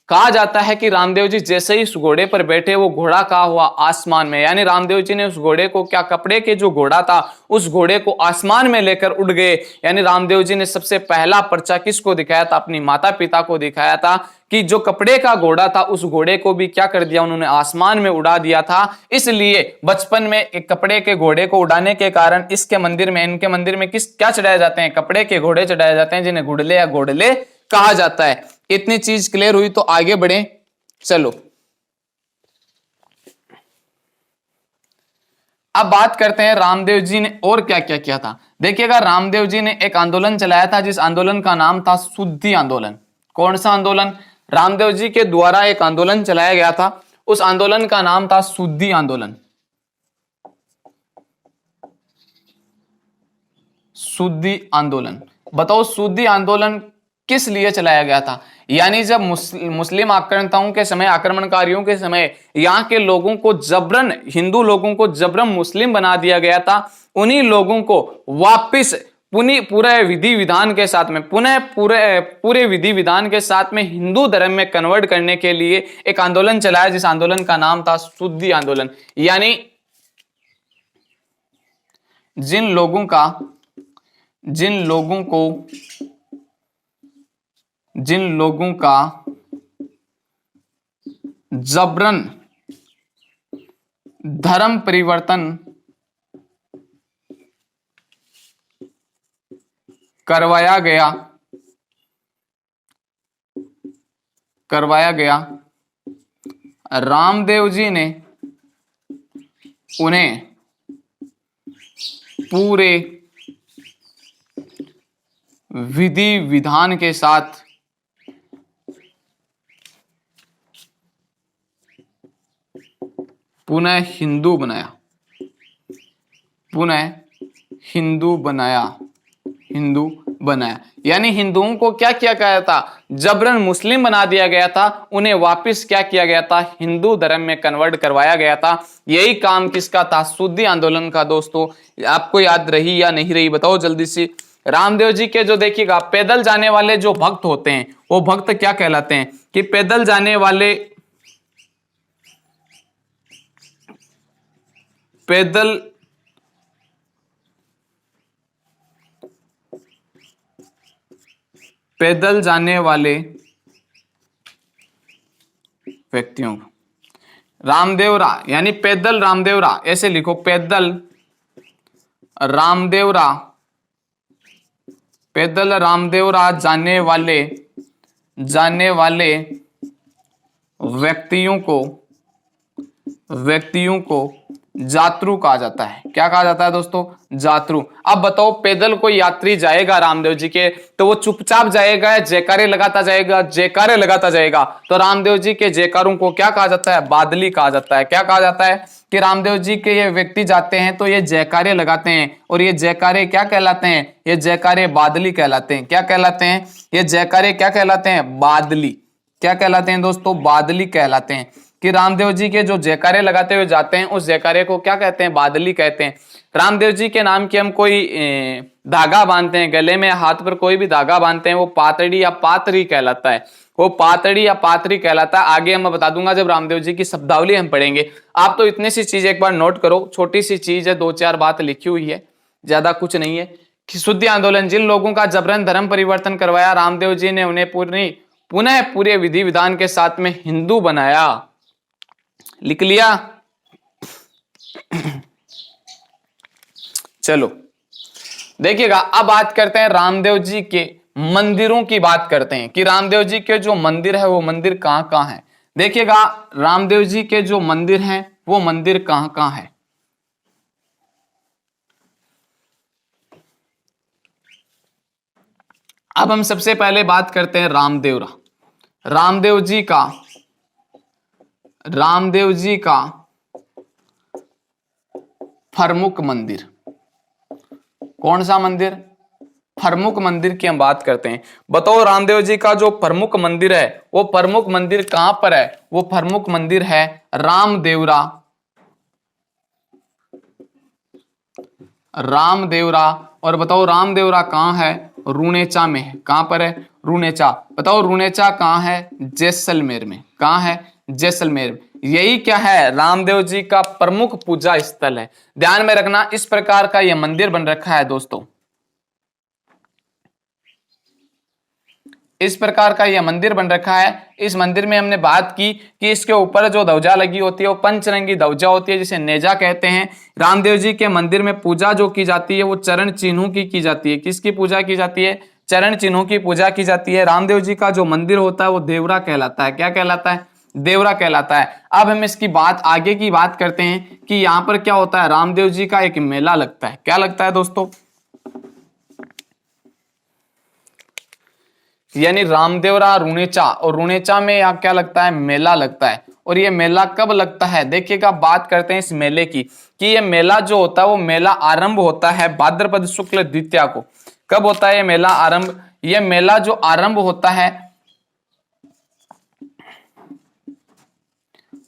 कहा जाता है कि रामदेव जी जैसे ही उस घोड़े पर बैठे, वो घोड़ा कहा हुआ आसमान में। यानी रामदेव जी ने उस घोड़े को क्या, कपड़े के जो घोड़ा था उस घोड़े को आसमान में लेकर उड़ गए। यानी रामदेव जी ने सबसे पहला पर्चा किसको दिखाया था? अपनी माता पिता को दिखाया था, कि जो कपड़े का घोड़ा था उस घोड़े को भी क्या कर दिया? उन्होंने आसमान में उड़ा दिया था। इसलिए बचपन में एक कपड़े के घोड़े को उड़ाने के कारण इसके मंदिर में, इनके मंदिर में क्या चढ़ाए जाते हैं? कपड़े के घोड़े चढ़ाए जाते हैं, जिन्हें गुड़ले या घोड़ले कहा जाता है। इतनी चीज क्लियर हुई तो आगे बढ़े। चलो अब बात करते हैं रामदेव जी ने और क्या क्या किया था। देखिएगा, रामदेव जी ने एक आंदोलन चलाया था जिस आंदोलन का नाम था शुद्धि आंदोलन। कौन सा आंदोलन? रामदेव जी के द्वारा एक आंदोलन चलाया गया था, उस आंदोलन का नाम था शुद्धि आंदोलन। शुद्धि आंदोलन। बताओ शुद्धि आंदोलन किस लिए चलाया गया था? यानी जब मुस्लिम आक्रांताओं के समय, आक्रमणकारियों के समय यहाँ के लोगों को जबरन, हिंदू लोगों को जबरन मुस्लिम बना दिया गया था, उन्हीं लोगों को वापस पूरे विधि विधान के साथ में, पुनः पूरे विधि विधान के साथ में हिंदू धर्म में कन्वर्ट करने के लिए एक आंदोलन चलाया जिस आंदोलन का नाम था शुद्धि आंदोलन। यानी जिन लोगों का जबरन धर्म परिवर्तन करवाया गया, रामदेव जी ने उन्हें पूरे विधि विधान के साथ पुनः हिंदू बनाया। यानी हिंदुओं को क्या किया गया था? जबरन मुस्लिम बना दिया गया था, उन्हें वापस क्या किया गया था? हिंदू धर्म में कन्वर्ट करवाया गया था। यही काम किसका था? शुद्धि आंदोलन का। दोस्तों आपको याद रही या नहीं रही बताओ जल्दी से। रामदेव जी के जो देखिएगा पैदल जाने वाले जो भक्त होते हैं वो भक्त क्या कहलाते हैं? कि पैदल जाने वाले पैदल जाने वाले व्यक्तियों को रामदेवरा, यानी पैदल रामदेवरा, ऐसे लिखो, पैदल रामदेवरा जाने वाले व्यक्तियों को जातरू कहा जाता है। क्या कहा जाता है दोस्तों? जातरू। अब बताओ पैदल कोई यात्री जाएगा रामदेव जी के, तो वो चुपचाप जाएगा, जयकारे लगाता जाएगा। तो रामदेव जी के जयकारों को क्या कहा जाता है? बादली कहा जाता है। क्या कहा जाता है? कि रामदेव जी के ये व्यक्ति जाते हैं तो ये जयकारे लगाते हैं, और ये जयकारे क्या कहलाते हैं? ये जयकारे बादली कहलाते हैं। क्या कहलाते हैं? ये जयकारे क्या कहलाते हैं? बादली। क्या कहलाते हैं दोस्तों? बादली कहलाते हैं। कि रामदेव जी के जो जयकारे लगाते हुए जाते हैं उस जयकारे को क्या कहते हैं? बादली कहते हैं। रामदेव जी के नाम की हम कोई धागा बांधते हैं गले में, हाथ पर कोई भी धागा बांधते हैं, वो पातड़ी या पातरी कहलाता है। वो पातड़ी या पातरी कहलाता है। आगे मैं बता दूंगा जब रामदेव जी की शब्दावली हम पढ़ेंगे। आप तो इतनी सी चीज एक बार नोट करो, छोटी सी चीज है, 2-4 बात लिखी हुई है, ज्यादा कुछ नहीं है। कि शुद्धि आंदोलन, जिन लोगों का जबरन धर्म परिवर्तन करवाया, रामदेव जी ने उन्हें पुनः पूरे विधि विधान के साथ में हिंदू बनाया। लिख लिया? चलो देखिएगा, अब बात करते हैं रामदेव जी के मंदिरों की बात करते हैं कि रामदेव जी के जो मंदिर है वो मंदिर कहां कहां है। देखिएगा रामदेव जी के जो मंदिर हैं वो मंदिर कहां कहां है। अब हम सबसे पहले बात करते हैं रामदेवरा। रामदेव जी का प्रमुख मंदिर कौन सा मंदिर? प्रमुख मंदिर की हम बात करते हैं। बताओ रामदेव जी का जो प्रमुख मंदिर है वो प्रमुख मंदिर कहां पर है? वो प्रमुख मंदिर है रामदेवरा। और बताओ रामदेवरा कहां है? रुणेचा में है। कहां पर है? रुणेचा। बताओ रुणेचा कहां है? जैसलमेर में। कहां है? जैसलमेर में। यही क्या है? रामदेव जी का प्रमुख पूजा स्थल है। ध्यान में रखना, इस प्रकार का यह मंदिर बन रखा है दोस्तों। इस प्रकार का यह मंदिर बन रखा है। इस मंदिर में हमने बात की कि इसके ऊपर जो ध्वजा लगी होती है वो पंचरंगी ध्वजा होती है जिसे नेजा कहते हैं। रामदेव जी के मंदिर में पूजा जो की जाती है वो चरण चिन्हों की जाती है। किसकी पूजा की जाती है? चरण चिन्हों की पूजा की जाती है। रामदेव जी का जो मंदिर होता है वो देवरा कहलाता है। क्या कहलाता है? देवरा कहलाता है। अब हम इसकी बात आगे की बात करते हैं कि यहां पर क्या होता है, रामदेव जी का एक मेला लगता है। क्या लगता है दोस्तों, यानी रामदेवरा रुणेचा, और रुणेचा में यहाँ क्या लगता है, मेला लगता है। और ये मेला कब लगता है, देखिएगा बात करते हैं इस मेले की कि ये मेला जो होता है वो मेला आरंभ होता है भाद्रपद शुक्ल द्वितीया को। कब होता है ये मेला आरंभ, ये मेला जो आरंभ होता है,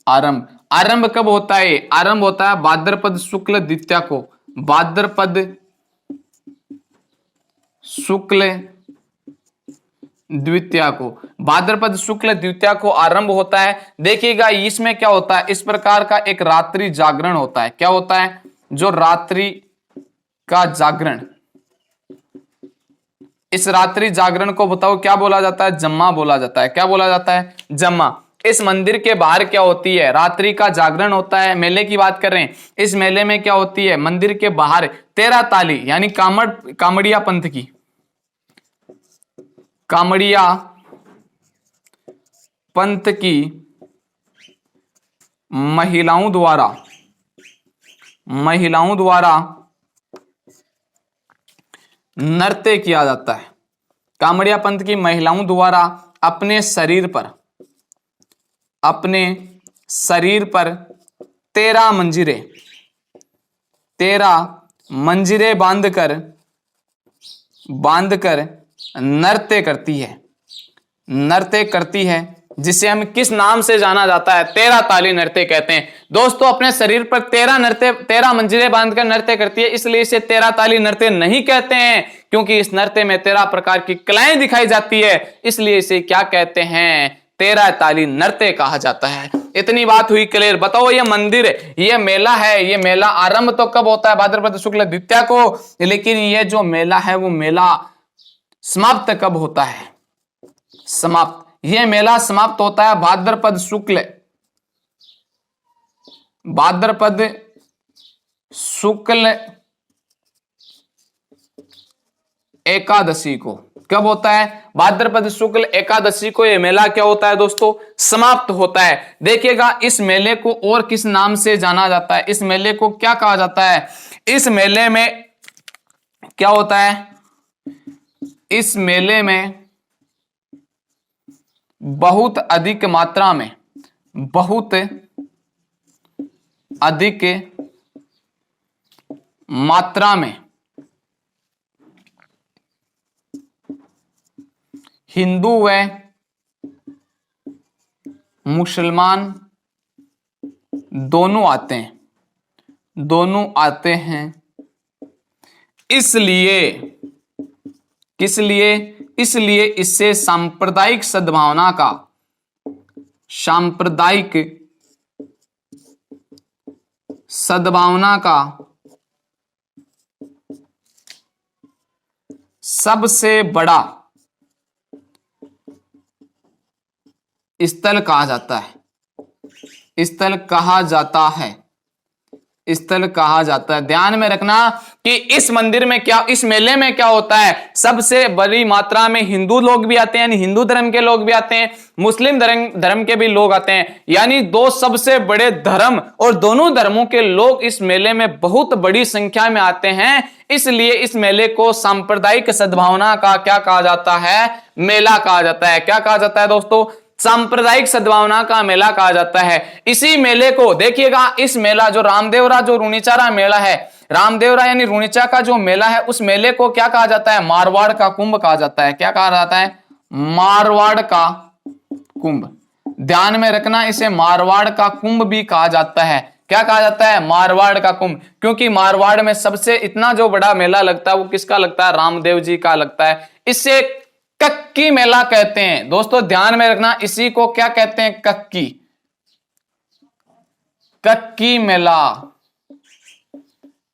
आरंभ कब होता है, आरंभ होता है भाद्रपद शुक्ल द्वितीया को, भाद्रपद शुक्ल द्वितीया को, भाद्रपद शुक्ल द्वितीया को आरंभ होता है। देखिएगा इसमें क्या होता है, इस प्रकार का एक रात्रि जागरण होता है। क्या होता है, जो रात्रि का जागरण, इस रात्रि जागरण को बताओ क्या बोला जाता है, जम्मा बोला जाता है। क्या बोला जाता है, जम्मा। इस मंदिर के बाहर क्या होती है, रात्रि का जागरण होता है। मेले की बात कर रहे हैं, इस मेले में क्या होती है, मंदिर के बाहर 13 ताली यानी कामड़िया पंथ की, कामड़िया पंथ की महिलाओं द्वारा नृत्य किया जाता है। कामड़िया पंथ की महिलाओं द्वारा अपने शरीर पर 13 मंजिरे बांधकर नृत्य करती है, जिसे हम किस नाम से जाना जाता है, 13 ताली नृत्य कहते हैं। दोस्तों अपने शरीर पर 13 मंजिलें बांधकर नृत्य करती है, इसलिए इसे 13 ताली नृत्य नहीं कहते हैं, क्योंकि इस नृत्य में 13 प्रकार की कलाएं दिखाई जाती है, इसलिए इसे क्या कहते हैं, 13 ताली नृत्य कहा जाता है। इतनी बात हुई क्लियर। बताओ ये मंदिर, ये मेला है, ये मेला आरंभ तो कब होता है, भाद्रपद शुक्ल द्वितीया को, लेकिन ये जो मेला है वो मेला समाप्त कब होता है, यह मेला समाप्त होता है भाद्रपद शुक्ल एकादशी को। कब होता है, भाद्रपद शुक्ल एकादशी को यह मेला क्या होता है दोस्तों, समाप्त होता है। देखिएगा इस मेले को और किस नाम से जाना जाता है, इस मेले को क्या कहा जाता है, इस मेले में क्या होता है, इस मेले में बहुत अधिक मात्रा में हिंदू व मुसलमान दोनों आते हैं। इसलिए इससे सांप्रदायिक सद्भावना का सबसे बड़ा स्थल कहा जाता है। ध्यान में रखना कि इस मंदिर में क्या, इस मेले में क्या होता है, सबसे बड़ी मात्रा में हिंदू लोग भी आते हैं, यानी हिंदू धर्म के लोग भी आते हैं, मुस्लिम धर्म के भी लोग आते हैं, यानी दो सबसे बड़े धर्म, और दोनों धर्मों के लोग इस मेले में बहुत बड़ी संख्या में आते हैं। इसलिए इस मेले को सांप्रदायिक सद्भावना का क्या कहा जाता है, मेला कहा जाता है। क्या कहा जाता है दोस्तों, सांप्रदायिक सद्भावना का मेला कहा जाता है। इसी मेले को देखिएगा, इस मेला जो रामदेवरा जो रुणीचारा मेला है, रामदेवरा यानी रुणीचा का जो मेला है, उस मेले को क्या कहा जाता है, मारवाड़ का कुंभ कहा जाता है। क्या कहा जाता है, मारवाड़ का कुंभ। ध्यान में रखना, इसे मारवाड़ का कुंभ भी कहा जाता है। क्या कहा जाता है, मारवाड़ का कुंभ, क्योंकि मारवाड़ में सबसे इतना जो बड़ा मेला लगता है वो किसका लगता है, रामदेव जी का लगता है। इससे कक्की मेला कहते हैं। दोस्तों ध्यान में रखना, इसी को क्या कहते हैं, कक्की मेला,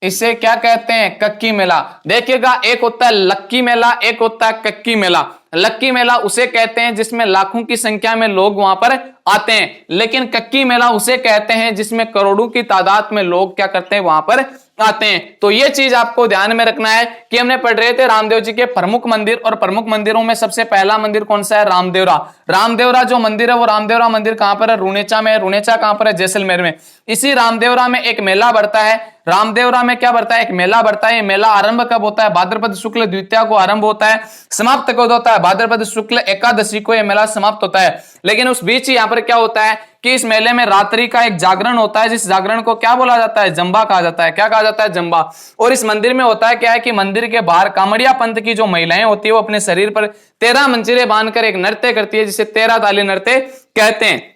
इसे क्या कहते हैं, कक्की मेला। देखिएगा एक होता है लक्की मेला, एक होता है कक्की मेला। लक्की मेला उसे कहते हैं जिसमें लाखों की संख्या में लोग वहां पर आते हैं, लेकिन कक्की मेला उसे कहते हैं जिसमें करोड़ों की तादाद में लोग क्या करते हैं, वहां पर आते हैं। तो ये चीज आपको ध्यान में रखना है कि हमने पढ़ रहे थे रामदेव जी के प्रमुख मंदिर, और प्रमुख मंदिरों में सबसे पहला मंदिर कौन सा है, रामदेवरा। रामदेवरा जो मंदिर है वो रामदेवरा मंदिर कहां पर है, रुणेचा में है। रुणेचा कहां पर है, जैसलमेर में। इसी रामदेवरा में एक मेला बढ़ता है। रामदेवरा में क्या बढ़ता है, एक मेला बढ़ता है। ये मेला आरंभ कब होता है, भाद्रपद शुक्ल द्वितीया को आरंभ होता है। समाप्त कब होता है, भाद्रपद शुक्ल एकादशी को यह मेला समाप्त होता है। लेकिन उस बीच यहाँ पर क्या होता है कि इस मेले में रात्रि का एक जागरण होता है, जिस जागरण को क्या बोला जाता है, जंबा कहा जाता है। क्या कहा जाता है, जंबा। और इस मंदिर में होता है क्या है कि मंदिर के बाहर कामड़िया पंथ की जो महिलाएं होती है वो अपने शरीर पर 13 मंजीरे बांधकर एक नृत्य करती है, जिसे 13 ताली नृत्य कहते हैं।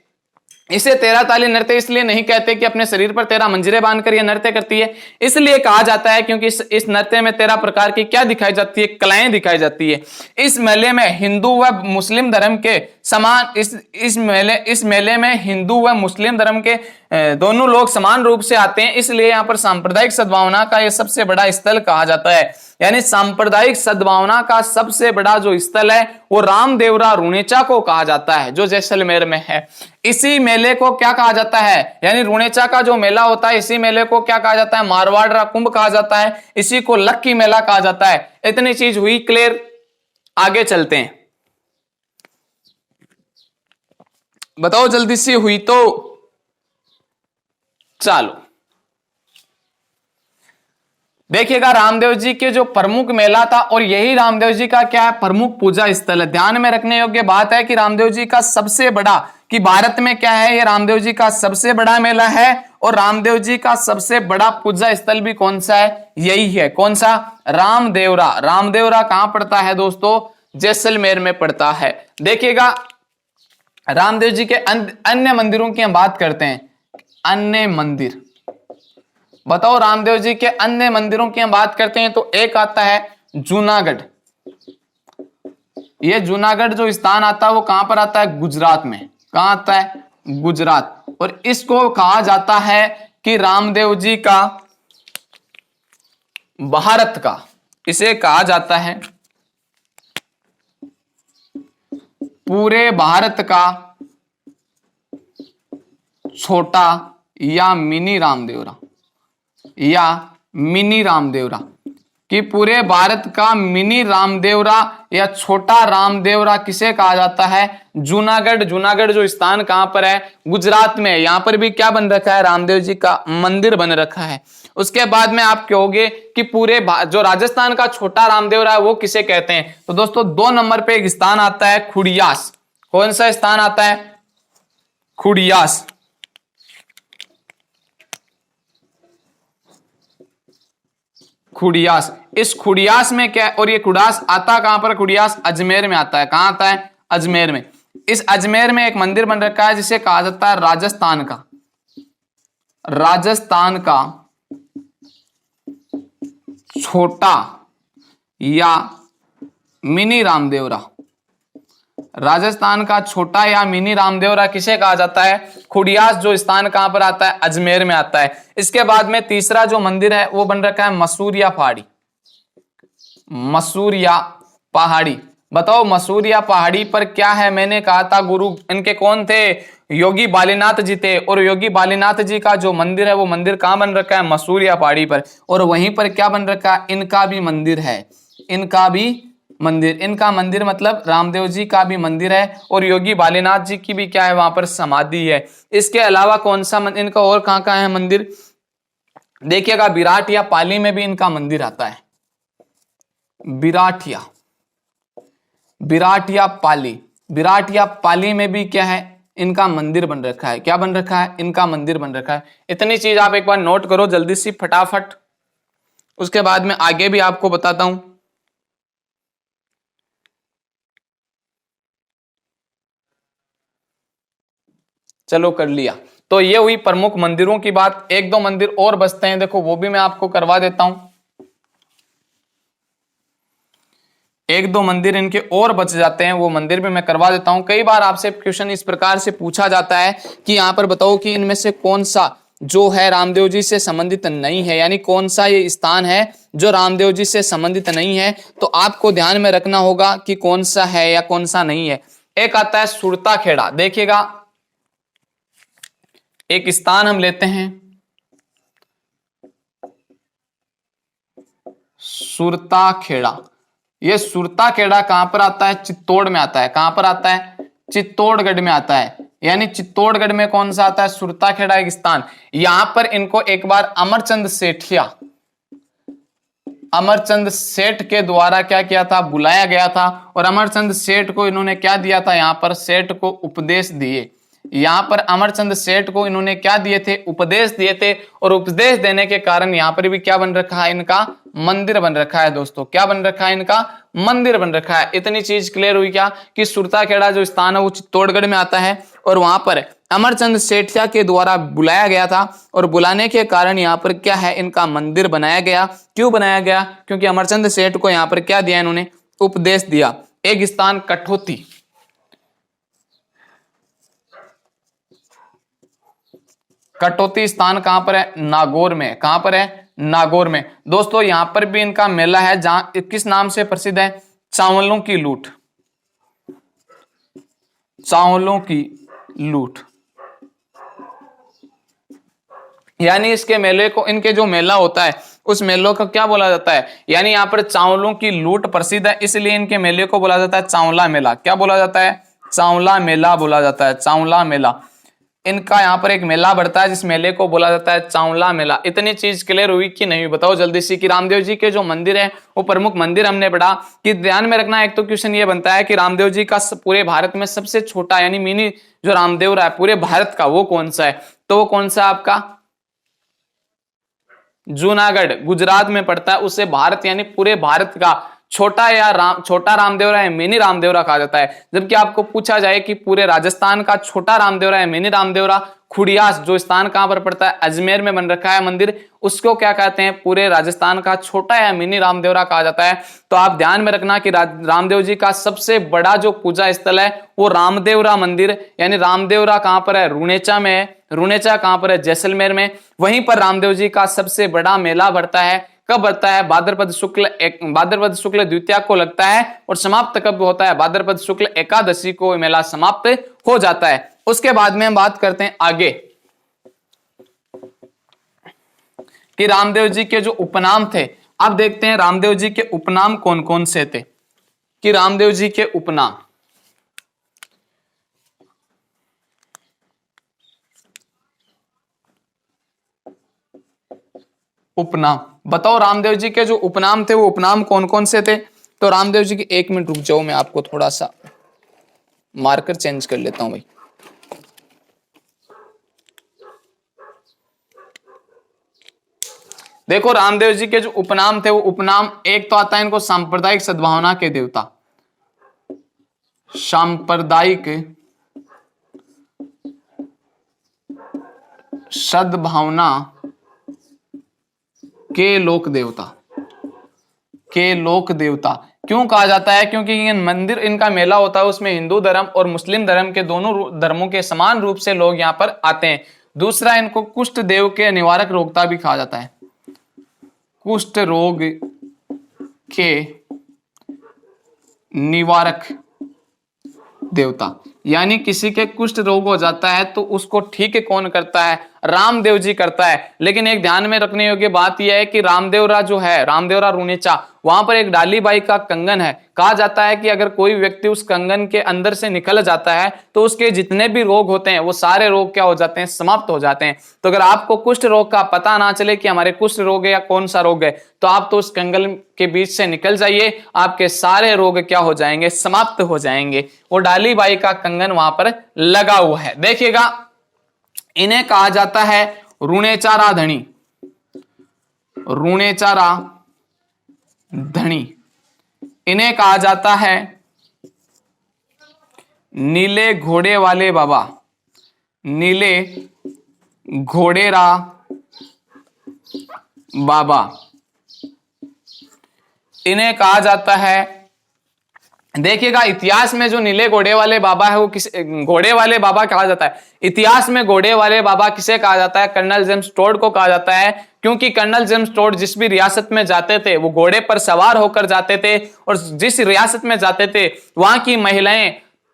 इसे 13 ताली नृत्य इसलिए नहीं कहते कि अपने शरीर पर 13 मंजीरे बांधकर यह नृत्य करती है, इसलिए कहा जाता है क्योंकि इस नृत्य में 13 प्रकार की क्या दिखाई जाती है, कलाएं दिखाई जाती है। इस मेले में हिंदू व मुस्लिम धर्म के समान इस मेले में हिंदू व मुस्लिम धर्म के दोनों लोग समान रूप से आते हैं, इसलिए यहाँ पर सांप्रदायिक सद्भावना का यह सबसे बड़ा स्थल कहा जाता है। यानी सांप्रदायिक सद्भावना का सबसे बड़ा जो स्थल है वो रामदेवरा रुणेचा को कहा जाता है, जो जैसलमेर में है। इसी मेले को क्या कहा जाता है, यानी रुणेचा का जो मेला होता है इसी मेले को क्या कहा जाता है, मारवाड़ कुंभ कहा जाता है। इसी को लक्की मेला कहा जाता है। इतनी चीज हुई क्लियर, आगे चलते हैं। बताओ जल्दी से, हुई तो चलो देखिएगा। रामदेव जी के जो प्रमुख मेला था, और यही रामदेव जी का क्या है, प्रमुख पूजा स्थल है। ध्यान में रखने योग्य बात है कि रामदेव जी का सबसे बड़ा, कि भारत में क्या है, ये रामदेव जी का सबसे बड़ा मेला है, और रामदेव जी का सबसे बड़ा पूजा स्थल भी कौन सा है, यही है। कौन सा, रामदेवरा। रामदेवरा कहां पड़ता है दोस्तों, जैसलमेर में पड़ता है। देखिएगा रामदेव जी के अन्य मंदिरों की हम बात करते हैं। अन्य मंदिर, बताओ रामदेव जी के अन्य मंदिरों की हम बात करते हैं तो एक आता है जूनागढ़। ये जूनागढ़ जो स्थान आता है वो कहां पर आता है, गुजरात में। कहां आता है, गुजरात। और इसको कहा जाता है कि रामदेव जी का भारत का, इसे कहा जाता है पूरे भारत का छोटा या मिनी रामदेवरा, या मिनी रामदेवरा, कि पूरे भारत का मिनी रामदेवरा या छोटा रामदेवरा किसे कहा जाता है, जूनागढ़। जूनागढ़ जो स्थान कहां पर है, गुजरात में। यहां पर भी क्या बन रखा है, रामदेव जी का मंदिर बन रखा है। उसके बाद में आप कहोगे कि पूरे जो राजस्थान का छोटा रामदेवरा है वो किसे कहते हैं, तो दोस्तों 2 नंबर पे एक स्थान आता है खुड़ियास। कौन सा स्थान आता है, खुड़ियास। खुड़ियास। इस खुड़ियास में क्या है, और ये खुड़ास आता कहां पर, खुड़ियास अजमेर में आता है। कहां आता है, अजमेर में। इस अजमेर में एक मंदिर बन रखा है जिसे कहा जाता है राजस्थान का छोटा या मिनी रामदेवरा। राजस्थान का छोटा या मिनी रामदेवरा किसे कहा जाता है, खुड़ियास, जो स्थान कहां पर आता है, अजमेर में आता है। इसके बाद में तीसरा जो मंदिर है वो बन रखा है मसूरिया पहाड़ी। मसूरिया पहाड़ी, बताओ मसूरिया पहाड़ी पर क्या है, मैंने कहा था गुरु इनके कौन थे, योगी बालीनाथ जी थे। और योगी बालीनाथ जी का जो मंदिर है वो मंदिर कहां बन रखा है, मसूरिया पहाड़ी पर। और वहीं पर क्या बन रखा है, इनका भी मंदिर है। इनका मंदिर मतलब रामदेव जी का भी मंदिर है, और योगी बालीनाथ जी की भी क्या है, वहां पर समाधि है। इसके अलावा कौन सा इनका और कहां है मंदिर, देखिएगा विराट या पाली में भी इनका मंदिर आता है। विराट या पाली में भी क्या है, इनका मंदिर बन रखा है। क्या बन रखा है, इनका मंदिर बन रखा है। इतनी चीज आप एक बार नोट करो जल्दी सी फटाफट, उसके बाद में आगे भी आपको बताता हूं। चलो कर लिया। तो ये हुई प्रमुख मंदिरों की बात। 1-2 मंदिर और बचते हैं, देखो वो भी मैं आपको करवा देता हूं। 1-2 मंदिर इनके और बच जाते हैं, वो मंदिर भी मैं करवा देता हूं। कई बार आपसे क्वेश्चन इस प्रकार से पूछा जाता है कि यहां पर बताओ कि इनमें से कौन सा जो है रामदेव जी से संबंधित नहीं है, यानी कौन सा ये स्थान है जो रामदेव जी से संबंधित नहीं है, तो आपको ध्यान में रखना होगा कि कौन सा है या कौन सा नहीं है। एक आता है सुरता खेड़ा, देखिएगा एक स्थान हम लेते हैं सुरता खेड़ा। ये सुरता खेड़ा कहां पर आता है? चित्तौड़ में आता है। कहां पर आता है? चित्तौड़गढ़ में आता है। यानी चित्तौड़गढ़ में कौन सा आता है? सुरता खेड़ा एक स्थान। यहां पर इनको एक बार अमरचंद सेठ के द्वारा क्या किया था? बुलाया गया था। और अमरचंद सेठ को इन्होंने क्या दिया था? यहां पर सेठ को उपदेश दिए। यहां पर अमरचंद सेठ को इन्होंने क्या दिए थे? उपदेश दिए थे। और उपदेश देने के कारण यहां पर भी क्या बन रखा है? इनका मंदिर बन रखा है दोस्तों। क्या बन रखा है? इनका मंदिर बन रखा है। इतनी चीज क्लियर हुई क्या कि सुरता खेड़ा जो स्थान है वो चित्तौड़गढ़ में आता है और वहां पर अमरचंद सेठिया के द्वारा बुलाया गया था। और बुलाने के कारण यहाँ पर क्या है? इनका मंदिर बनाया गया। क्यों बनाया गया? क्योंकि अमरचंद सेठ को यहाँ पर क्या दिया? इन्होंने उपदेश दिया। एक स्थान कठौती, कटौती स्थान कहां पर है? नागौर में। कहां पर है? नागौर में। दोस्तों यहां पर भी इनका मेला है जहां किस नाम से प्रसिद्ध है? चावलों की लूट। चावलों की लूट, यानी इसके मेले को, इनके जो मेला होता है उस मेलों को क्या बोला जाता है? यानी यहाँ पर चावलों की लूट प्रसिद्ध है, इसलिए इनके मेले को बोला जाता है चावला मेला। क्या बोला जाता है? चावला मेला बोला जाता है। चावला मेला, इनका यहाँ पर एक मेला बढ़ता है जिस मेले को बोला जाता है चावला मेला। इतनी चीज क्लियर हुई कि नहीं? बताओ जल्दी से। कि रामदेव जी के जो मंदिर है वो प्रमुख मंदिर हमने पढ़ा। कि ध्यान में रखना, एक तो क्वेश्चन ये बनता है कि रामदेव जी का पूरे भारत में सबसे छोटा यानी मिनी जो रामदेवरा है पूरे भारत का वो कौन सा है? तो वो कौन सा आपका? जूनागढ़, गुजरात में पड़ता है। उसे भारत यानी पूरे भारत का छोटा रामदेवरा है, मिनी रामदेवरा कहा जाता है। जबकि आपको पूछा जाए कि पूरे राजस्थान का छोटा रामदेवरा है, मिनी रामदेवरा, खुड़ियास जो स्थान कहां पर पड़ता है? अजमेर में बन रखा है मंदिर, उसको क्या कहते हैं? पूरे राजस्थान का छोटा या मिनी रामदेवरा कहा जाता है। तो आप ध्यान में रखना कि रामदेव जी का सबसे बड़ा जो पूजा स्थल है वो रामदेवरा मंदिर, यानी रामदेवरा कहां पर है? रुणेचा में है। रुणेचा कहां पर है? जैसलमेर में। वहीं पर रामदेव जी का सबसे बड़ा मेला बढ़ता है। कब बढ़ता है? भाद्रपद शुक्ल द्वितीया को लगता है। और समाप्त कब होता है? भाद्रपद शुक्ल एकादशी को मेला समाप्त हो जाता है। उसके बाद में हम बात करते हैं आगे कि रामदेव जी के जो उपनाम थे। अब देखते हैं रामदेव जी के उपनाम कौन कौन से थे। कि रामदेव जी के उपनाम, उपनाम बताओ रामदेव जी के जो उपनाम थे वो उपनाम कौन कौन से थे? तो रामदेव जी की, एक मिनट रुक जाओ, मैं आपको थोड़ा सा मार्कर चेंज कर लेता हूं भाई। देखो रामदेव जी के जो उपनाम थे वो उपनाम, एक तो आता है इनको सांप्रदायिक सद्भावना के देवता, सांप्रदायिक सद्भावना के लोक देवता। के लोक देवता क्यों कहा जाता है? क्योंकि ये मंदिर, इनका मेला होता है उसमें हिंदू धर्म और मुस्लिम धर्म के दोनों धर्मों के समान रूप से लोग यहाँ पर आते हैं। दूसरा, इनको कुष्ठ देव के निवारक रोगता भी कहा जाता है। कुष्ठ रोग के निवारक देवता, यानी किसी के कुष्ठ रोग हो जाता है तो उसको ठीक कौन करता है? रामदेव जी करता है। लेकिन एक ध्यान में रखने योग्य बात यह है कि रामदेवरा जो है, रामदेवरा रुणेचा, वहां पर एक डालीबाई का कंगन है। कहा जाता है कि अगर कोई व्यक्ति उस कंगन के अंदर से निकल जाता है तो उसके जितने भी रोग होते हैं वो सारे रोग क्या हो जाते हैं? समाप्त हो जाते हैं। तो अगर आपको कुष्ठ रोग का पता ना चले कि हमारे कुष्ठ रोग है या कौन सा रोग है, तो आप तो उस कंगन के बीच से निकल जाइए, आपके सारे रोग क्या हो जाएंगे? समाप्त हो जाएंगे। वो डालीबाई का कंगन वहां पर लगा हुआ है, देखिएगा। इन्हें कहा जाता है रुणेचारा धनी। रुणेचारा धनी, इन्हें कहा जाता है नीले घोड़े वाले बाबा, नीले घोड़ेरा बाबा। इन्हें कहा जाता है देखिएगा इतिहास में जो नीले घोड़े वाले बाबा है वो किस घोड़े वाले बाबा कहा जाता है, इतिहास में घोड़े वाले बाबा किसे कहा जाता है, कर्नल जेम्स टोड को कहा जाता है। क्योंकि कर्नल जेम्स टोड जिस भी रियासत में जाते थे वो घोड़े पर सवार होकर जाते थे, और जिस रियासत में जाते थे वहां की महिलाएं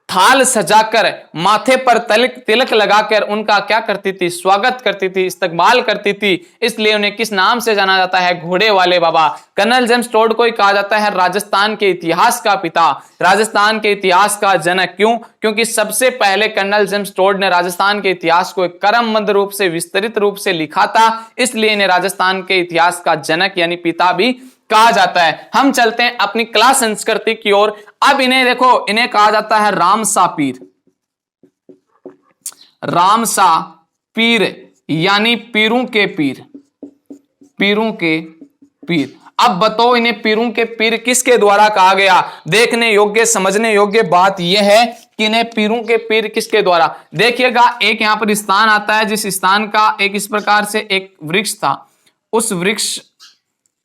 थाल सजाकर माथे पर तिलक तिलक लगाकर उनका क्या करती थी, स्वागत करती थी, इस्तकबाल करती थी। इसलिए उन्हें किस नाम से जाना जाता है, घोड़े वाले बाबा। कर्नल जेम्स टोड को ही कहा जाता है राजस्थान के इतिहास का पिता, राजस्थान के इतिहास का जनक। क्यों? क्योंकि सबसे पहले कर्नल जेम्स टोड ने राजस्थान के इतिहास को एक क्रमबद्ध रूप से, विस्तृत रूप से लिखा था, इसलिए इन्हें राजस्थान के इतिहास का जनक यानी पिता भी कहा जाता है। हम चलते हैं अपनी कला संस्कृति की ओर। अब इन्हें देखो, इन्हें कहा जाता है रामसा पीर, रामसा पीर यानी पीरों के पीर, पीरों के पीर। अब बताओ इन्हें पीरों के पीर किसके द्वारा कहा गया? देखने योग्य, समझने योग्य बात यह है कि इन्हें पीरों के पीर किसके द्वारा। देखिएगा एक यहां पर स्थान आता है, जिस स्थान का एक इस प्रकार से एक वृक्ष था, उस वृक्ष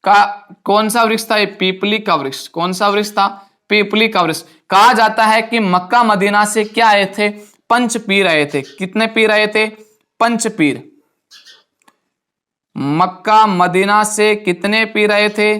का कौन सा वृक्ष था? पीपली का वृक्ष। कौन सा वृक्ष था? पीपली का वृक्ष। कहा जाता है कि मक्का मदीना से क्या आए थे? पंच पीर आए थे। कितने पीर आए थे? पंच पीर। मक्का मदीना से कितने पीर आए थे?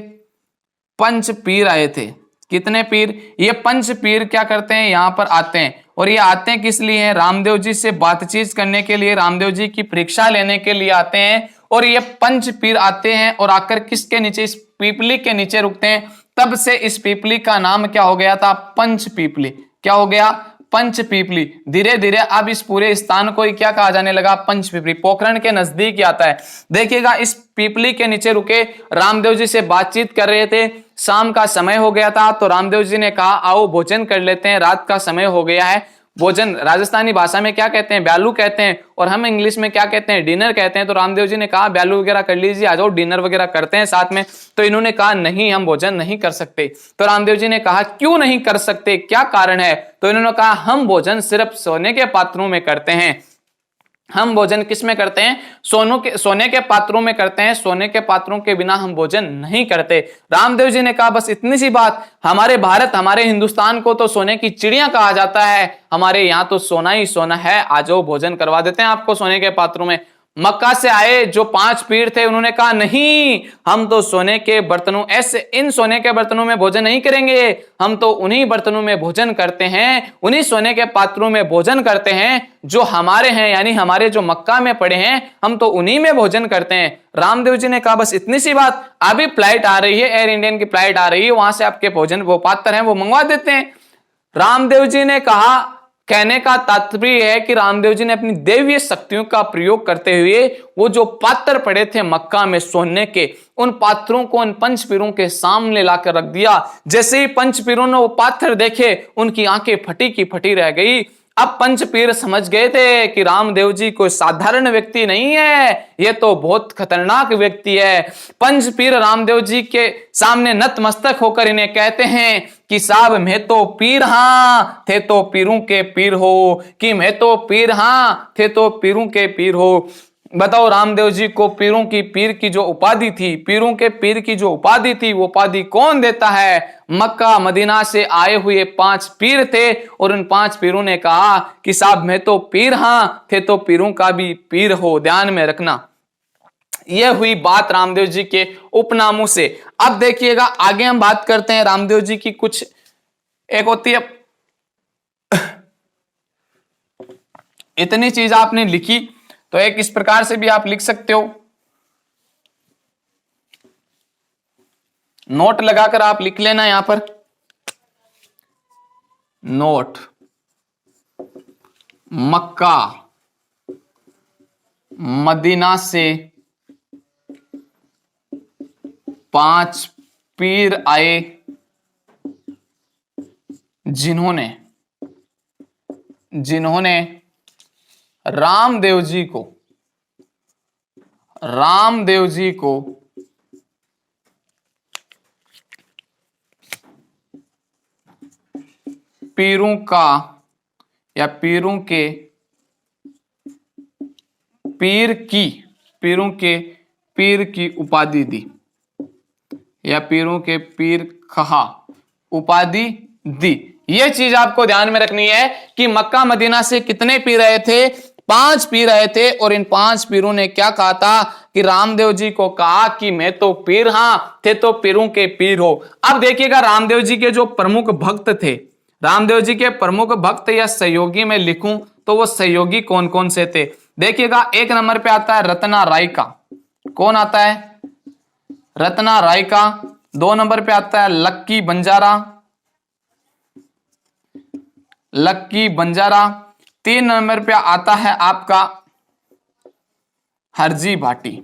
पंच पीर आए थे। कितने पीर? ये पंच पीर क्या करते हैं, यहां पर आते हैं, और ये आते हैं किस लिए? रामदेव जी से बातचीत करने के लिए, रामदेव जी की परीक्षा लेने के लिए आते हैं। और ये पंच पीर आते हैं और आकर किसके नीचे? इस पीपली के नीचे रुकते हैं। तब से इस पीपली का नाम क्या हो गया था? पंच पीपली। क्या हो गया? पंच पीपली। धीरे धीरे अब इस पूरे स्थान को ही क्या कहा जाने लगा? पंच पीपली। पोखरण के नजदीक आता है। देखिएगा इस पीपली के नीचे रुके रामदेव जी से बातचीत कर रहे थे। शाम का समय हो गया था, तो रामदेव जी ने कहा आओ भोजन कर लेते हैं, रात का समय हो गया है। भोजन राजस्थानी भाषा में क्या कहते हैं? ब्यालू कहते हैं, और हम इंग्लिश में क्या कहते हैं? डिनर कहते हैं। तो रामदेव जी ने कहा ब्यालू वगैरह कर लीजिए, आ जाओ डिनर वगैरह करते हैं साथ में। तो इन्होंने कहा नहीं, हम भोजन नहीं कर सकते। तो रामदेव जी ने कहा क्यों नहीं कर सकते, क्या कारण है? तो इन्होंने कहा हम भोजन सिर्फ सोने के पात्रों में करते हैं। हम भोजन किस में करते हैं? सोने के पात्रों में करते हैं। सोने के पात्रों के बिना हम भोजन नहीं करते। रामदेव जी ने कहा बस इतनी सी बात, हमारे भारत, हमारे हिंदुस्तान को तो सोने की चिड़िया कहा जाता है, हमारे यहाँ तो सोना ही सोना है, आ जाओ भोजन करवा देते हैं आपको सोने के पात्रों में। मक्का से आए जो पांच पीर थे उन्होंने कहा नहीं, हम तो सोने के बर्तनों, ऐसे इन सोने के बर्तनों में भोजन नहीं करेंगे, हम तो उन्हीं बर्तनों में भोजन करते हैं, उन्हीं सोने के पात्रों में भोजन करते हैं जो हमारे हैं, यानी हमारे जो मक्का में पड़े हैं, हम तो उन्हीं में भोजन करते हैं। रामदेव जी ने कहा बस इतनी सी बात, अभी फ्लाइट आ रही है, एयर इंडियन की फ्लाइट आ रही है, वहां से आपके भोजन वो पात्र हैं वो मंगवा देते हैं। रामदेव जी ने कहा, कहने का तात्पर्य है कि रामदेव जी ने अपनी दैवीय शक्तियों का प्रयोग करते हुए वो जो पात्र पड़े थे मक्का में सोने के, उन पात्रों को उन पंचपीरों के सामने लाकर रख दिया। जैसे ही पंचपीरों ने वो पात्र देखे, उनकी आंखें फटी की फटी रह गई। अब पंचपीर समझ गए थे कि रामदेव जी कोई साधारण व्यक्ति नहीं है, ये तो बहुत खतरनाक व्यक्ति है। पंचपीर रामदेव जी के सामने नतमस्तक होकर इन्हें कहते हैं कि साहब मैं तो पीर हाँ, थे तो पीरों के पीर हो, कि मैं तो पीर हाँ, थे तो पीरों के पीर हो। बताओ रामदेव जी को पीरों की पीर की जो उपाधि थी, पीरों के पीर की जो उपाधि थी, वो उपाधि कौन देता है? मक्का मदीना से आए हुए पांच पीर थे, और उन पांच पीरों ने कहा कि साहब मैं तो पीर हाँ, थे तो पीरों का भी पीर हो, ध्यान में रखना। यह हुई बात रामदेव जी के उपनामों से। अब देखिएगा आगे हम बात करते हैं रामदेव जी की। कुछ एक होती है इतनी चीज आपने लिखी, तो एक इस प्रकार से भी आप लिख सकते हो, नोट लगाकर आप लिख लेना यहां पर, नोट मक्का मदीना से पांच पीर आए जिन्होंने रामदेव जी को पीरों का या पीरों के पीर की उपाधि दी, या पीरों के पीर कहा उपाधि दी। ये चीज आपको ध्यान में रखनी है कि मक्का मदीना से कितने पीर रहे थे, 5 पीर रहे थे। और इन 5 पीरों ने क्या कहा था कि रामदेव जी को कहा कि मैं तो पीर, हाँ थे तो पीरों के पीर हो। अब देखिएगा रामदेव जी के जो प्रमुख भक्त थे, रामदेव जी के प्रमुख भक्त या सहयोगी में लिखूं तो वो सहयोगी कौन कौन से थे। देखिएगा 1 नंबर पे आता है रत्ना राय का। कौन आता है? रत्ना राय का। 2 नंबर पे आता है लक्की बंजारा, लक्की बंजारा। 3 नंबर पे आता है आपका हरजी भाटी,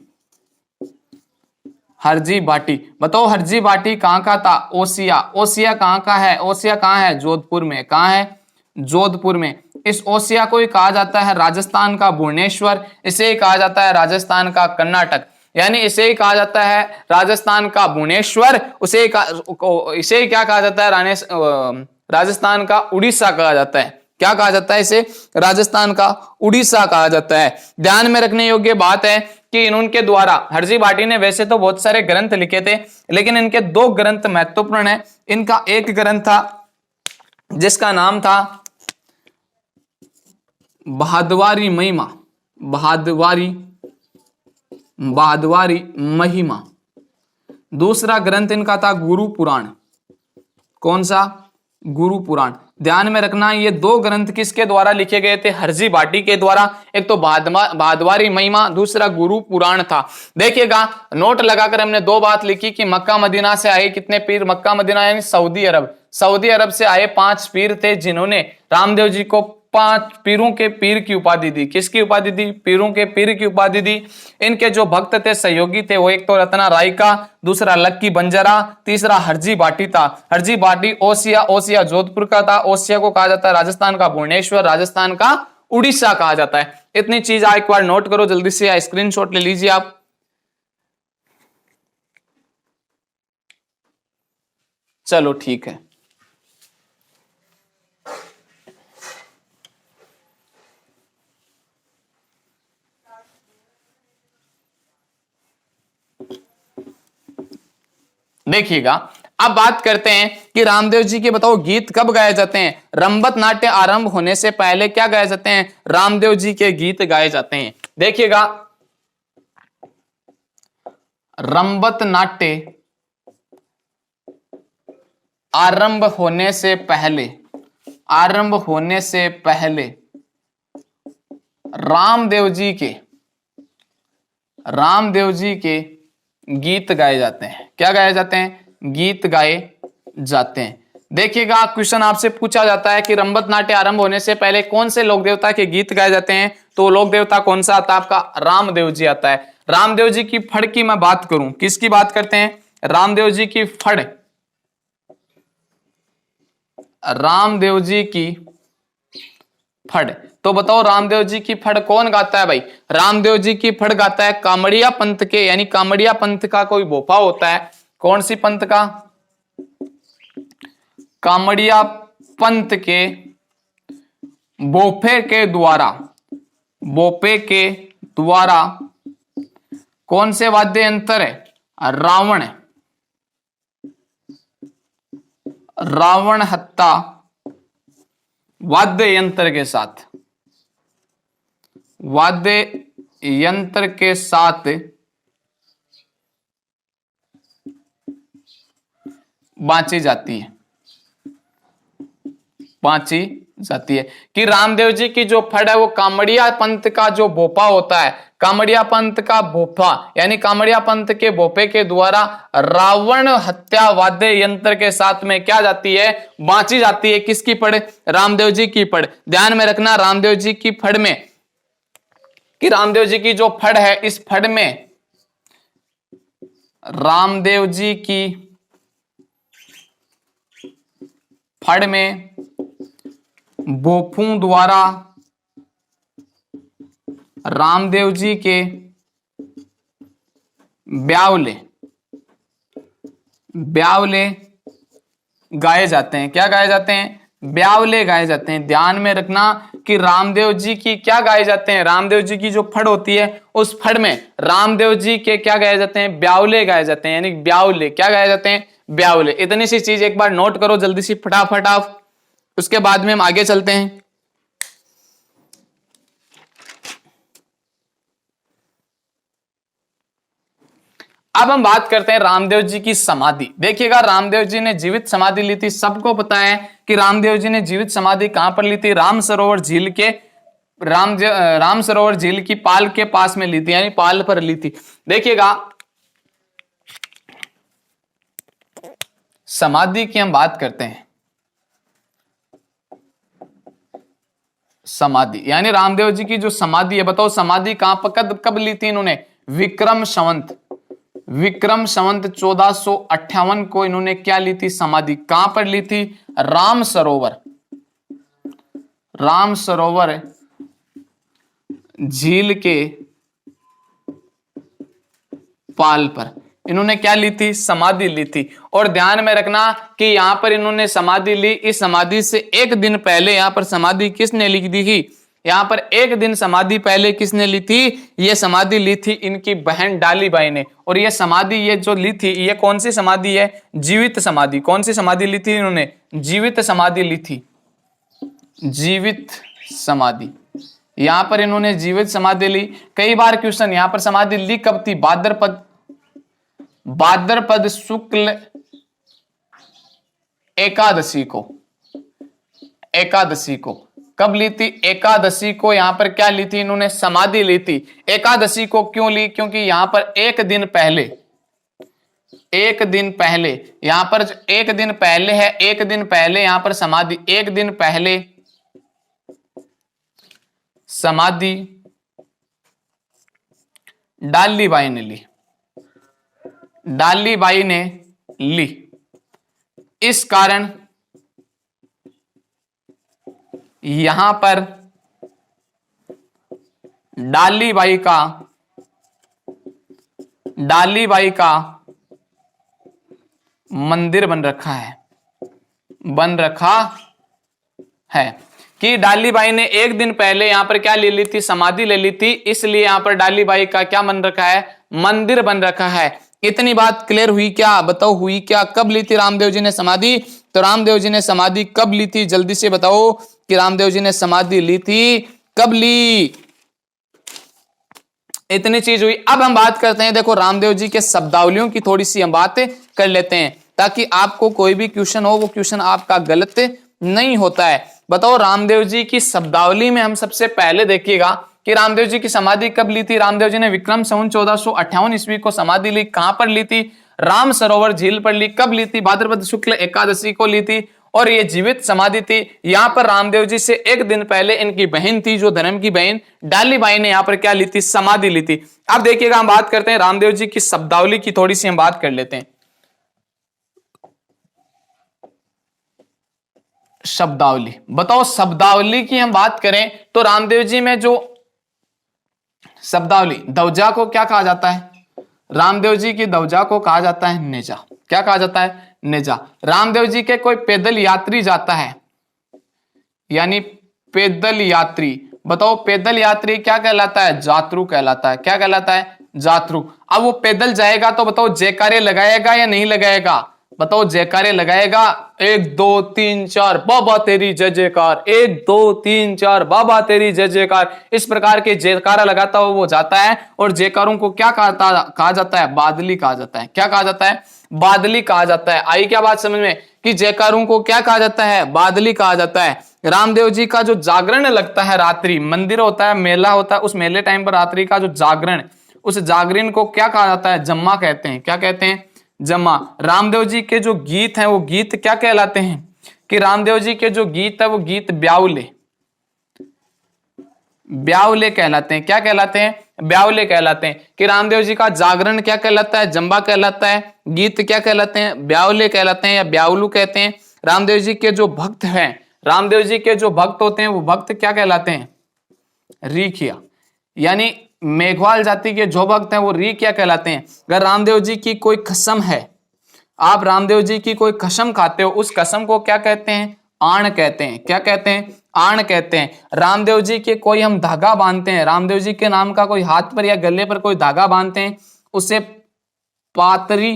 हरजी भाटी। बताओ हरजी भाटी कहां का था? ओसिया। ओसिया कहां का है? ओसिया कहां है? जोधपुर में। कहां है? जोधपुर में। इस ओसिया को ही कहा जाता है राजस्थान का भुवनेश्वर, इसे ही कहा जाता है राजस्थान का कर्नाटक, यानी इसे ही कहा जाता है राजस्थान का भुवनेश्वर, इसे ही क्या कहा जाता है? राजस्थान का उड़ीसा कहा जाता है। क्या कहा जाता है इसे? राजस्थान का उड़ीसा कहा जाता है। ध्यान में रखने योग्य बात है कि इनके द्वारा हरजी भाटी ने वैसे तो बहुत सारे ग्रंथ लिखे थे, लेकिन इनके 2 ग्रंथ महत्वपूर्ण है। इनका एक ग्रंथ था जिसका नाम था बहादवारी महिमा, बहादवारी महिमा। दूसरा ग्रंथ इनका था गुरु पुराण। कौन सा? गुरु पुराण। ध्यान में रखना ये 2 ग्रंथ किसके द्वारा लिखे गए थे? हरजी भाटी के द्वारा। एक तो बहादवारी महिमा, दूसरा गुरु पुराण था। देखिएगा नोट लगाकर हमने 2 बात लिखी कि मक्का मदीना से आए कितने पीर? मक्का मदीना यानी सऊदी अरब, सऊदी अरब से आए 5 पीर थे जिन्होंने रामदेव जी को 5 पीरों के पीर की उपाधि दी। किसकी उपाधि दी? पीरों के पीर की उपाधि दी। इनके जो भक्त थे, सहयोगी थे, वो एक तो रत्ना राय का, दूसरा लक्की बंजारा, तीसरा हरजी भाटी था। हरजी भाटी ओसिया, ओसिया जोधपुर का था। ओसिया को कहा जाता है राजस्थान का भुवनेश्वर, राजस्थान का उड़ीसा कहा जाता है। इतनी चीज एक बार नोट करो जल्दी से, या स्क्रीनशॉट ले लीजिए आप। चलो ठीक है। देखिएगा अब बात करते हैं कि रामदेव जी के बताओ गीत कब गाए जाते हैं? रंबत नाट्य आरंभ होने से पहले क्या गाए जाते हैं? रामदेव जी के गीत गाए जाते हैं। देखिएगा रंबत नाट्य आरंभ होने से पहले, आरंभ होने से पहले रामदेव जी के गीत गाए जाते हैं। क्या गाए जाते हैं? गीत गाए जाते हैं। देखिएगा क्वेश्चन आपसे पूछा जाता है कि रंबत नाट्य आरंभ होने से पहले कौन से लोक देवता के गीत गाए जाते हैं, तो लोक देवता कौन सा आता है आपका? रामदेव जी आता है। रामदेव जी की फड़ की मैं बात करूं, किसकी बात करते हैं? रामदेव जी की फड़, रामदेव जी की फड़। तो बताओ रामदेव जी की फड़ कौन गाता है भाई? रामदेव जी की फड़ गाता है कामड़िया पंथ के, यानी कामड़िया पंथ का कोई भोपा होता है। कौन सी पंथ का? कामड़िया पंथ के बोफे के द्वारा, बोपे के द्वारा कौन से वाद्य यंत्र है? रावण, रावण हत्ता वाद्य यंत्र के साथ, वाद्य यंत्र के साथ बांची जाती है, बांची जाती है। कि रामदेव जी की जो फड़ है वो कामड़िया पंथ का जो भोपा होता है, कामड़िया पंथ का भोपा, यानी कामड़िया पंथ के भोपे के द्वारा रावण हत्या वाद्य यंत्र के साथ में क्या जाती है? बांची जाती है। किसकी फड़? रामदेव जी की फड़। ध्यान में रखना रामदेव जी की फड़ में, कि रामदेव जी की जो फड़ है, इस फड़ में रामदेव जी की फड़ में बोफों द्वारा रामदेव जी के ब्यावले, ब्यावले गाए जाते हैं। क्या गाए जाते हैं? ब्यावले गाए जाते हैं। ध्यान में रखना कि रामदेव जी की क्या गाए जाते हैं? रामदेव जी की जो फड़ होती है उस फड़ में रामदेव जी के क्या गाए जाते हैं? ब्यावले गाए जाते हैं। यानी ब्यावले क्या गाए जाते हैं? ब्यावले। इतनी सी चीज एक बार नोट करो जल्दी सी फटाफट आप, उसके बाद में हम आगे चलते हैं। अब हम बात करते हैं रामदेव जी की समाधि। देखिएगा रामदेव जी ने जीवित समाधि ली थी, सबको पता है कि रामदेव जी ने जीवित समाधि कहां पर ली थी, राम सरोवर झील के राम सरोवर झील की पाल के पास में ली थी, यानी पाल पर ली थी। देखिएगा समाधि की हम बात करते हैं, समाधि यानी रामदेव जी की जो समाधि है, बताओ समाधि कहां पर कब ली थी इन्होंने, विक्रम संवत 1458 को इन्होंने क्या ली थी समाधि, कहां पर ली थी, राम सरोवर झील के पाल पर इन्होंने क्या ली थी, समाधि ली थी। और ध्यान में रखना कि यहां पर इन्होंने समाधि ली, इस समाधि से एक दिन पहले यहां पर समाधि किसने ली थी, यहां पर एक दिन समाधि पहले किसने ली थी, ये समाधि ली थी इनकी बहन डालीबाई ने। और ये समाधि ये जो ली थी ये कौन सी समाधि है, जीवित समाधि। कौन सी समाधि ली थी इन्होंने, जीवित समाधि ली थी, जीवित समाधि। यहां पर इन्होंने जीवित समाधि ली। कई बार क्वेश्चन यहां पर समाधि ली कब थी, भाद्रपद शुक्ल एकादशी को कब ली थी, एकादशी को यहां पर क्या ली थी इन्होंने, समाधि ली थी। एकादशी को क्यों ली, क्योंकि यहां पर एक दिन पहले यहां पर एक दिन पहले है, एक दिन पहले यहां पर समाधि, एक दिन पहले समाधि डालीबाई ने ली। इस कारण यहां पर डालीबाई का मंदिर बन रखा है कि डालीबाई ने एक दिन पहले यहां पर क्या ले ली थी, समाधि ले ली थी, इसलिए यहां पर डालीबाई का क्या बन रखा है, मंदिर बन रखा है। इतनी बात क्लियर हुई क्या, बताओ हुई क्या, कब ली थी रामदेव जी ने समाधि, तो रामदेव जी ने समाधि कब ली थी, जल्दी से बताओ कि रामदेव जी ने समाधि ली थी कब ली। इतनी चीज हुई। अब हम बात करते हैं, देखो रामदेव जी के शब्दावलियों की थोड़ी सी हम बात कर लेते हैं, ताकि आपको कोई भी क्वेश्चन हो वो क्वेश्चन आपका गलत नहीं होता है। बताओ रामदेव जी की शब्दावली में हम सबसे पहले देखिएगा कि रामदेव जी की समाधि कब ली थी। रामदेव जी ने विक्रम संवत 1458 ईस्वी को समाधि ली। कहां पर ली थी, राम सरोवर झील पर ली। कब ली थी, भाद्रपद शुक्ल एकादशी को ली थी। और ये जीवित समाधि थी। यहां पर रामदेव जी से एक दिन पहले इनकी बहन थी, जो धर्म की बहन डालीबाई ने यहां पर क्या ली थी, समाधि ली थी। अब देखिएगा हम बात करते हैं रामदेव जी की शब्दावली की, थोड़ी सी हम बात कर लेते हैं। शब्दावली, बताओ शब्दावली की हम बात करें तो रामदेव जी में जो शब्दावली, ध्वजा को क्या कहा जाता है, रामदेव जी की ध्वजा को कहा जाता है नेजा। क्या कहा जाता है, नेजा। रामदेव जी के कोई पैदल यात्री जाता है, यानी पैदल यात्री, बताओ पैदल यात्री क्या कहलाता है, जातरू कहलाता है। क्या कहलाता है, जातरू। अब वो पैदल जाएगा तो बताओ जयकारे लगाएगा या नहीं लगाएगा, बताओ जयकारे लगाएगा। 1 2 3 4 बाबा तेरी जय जयकार, 1 2 3 4 बाबा तेरी जय जयकार, इस प्रकार के जयकारा लगाता हुआ वो जाता है। और जयकारों को क्या कहा जाता है, बादली कहा जाता है। क्या कहा जाता है, बादली कहा जाता है। आई क्या बात समझ में कि जयकारों को क्या कहा जाता है, बादली कहा जाता है। रामदेव जी का जो जागरण लगता है रात्रि, मंदिर होता है, मेला होता है, उस मेले टाइम पर रात्रि का जो जागरण, उस जागरण को क्या कहा जाता है, जम्मा कहते हैं। क्या कहते हैं, जम्मा। रामदेव जी के जो गीत हैं वो गीत क्या कहलाते हैं, कि रामदेव जी के जो गीत है वो गीत ब्यावले कहलाते हैं। क्या कहलाते हैं, ब्यावले कहलाते हैं। कि रामदेव जी का जागरण क्या कहलाता है, जम्बा कहलाता है। गीत क्या कहलाते हैं, ब्यावले कहलाते हैं या ब्यावलू कहते हैं। रामदेव जी के जो भक्त हैं, रामदेव जी के जो भक्त होते हैं वो भक्त क्या कहलाते हैं, रीखिया। यानी मेघवाल जाति के जो भक्त हैं वो रीखिया कहलाते हैं। अगर रामदेव जी की कोई कसम है, आप रामदेव जी की कोई कसम खाते हो, उस कसम को क्या कहते हैं, आण कहते हैं। क्या कहते हैं, आण कहते हैं। रामदेव जी के कोई हम धागा बांधते हैं, रामदेव जी के नाम का कोई हाथ पर या गले पर कोई धागा बांधते हैं, उसे पातरी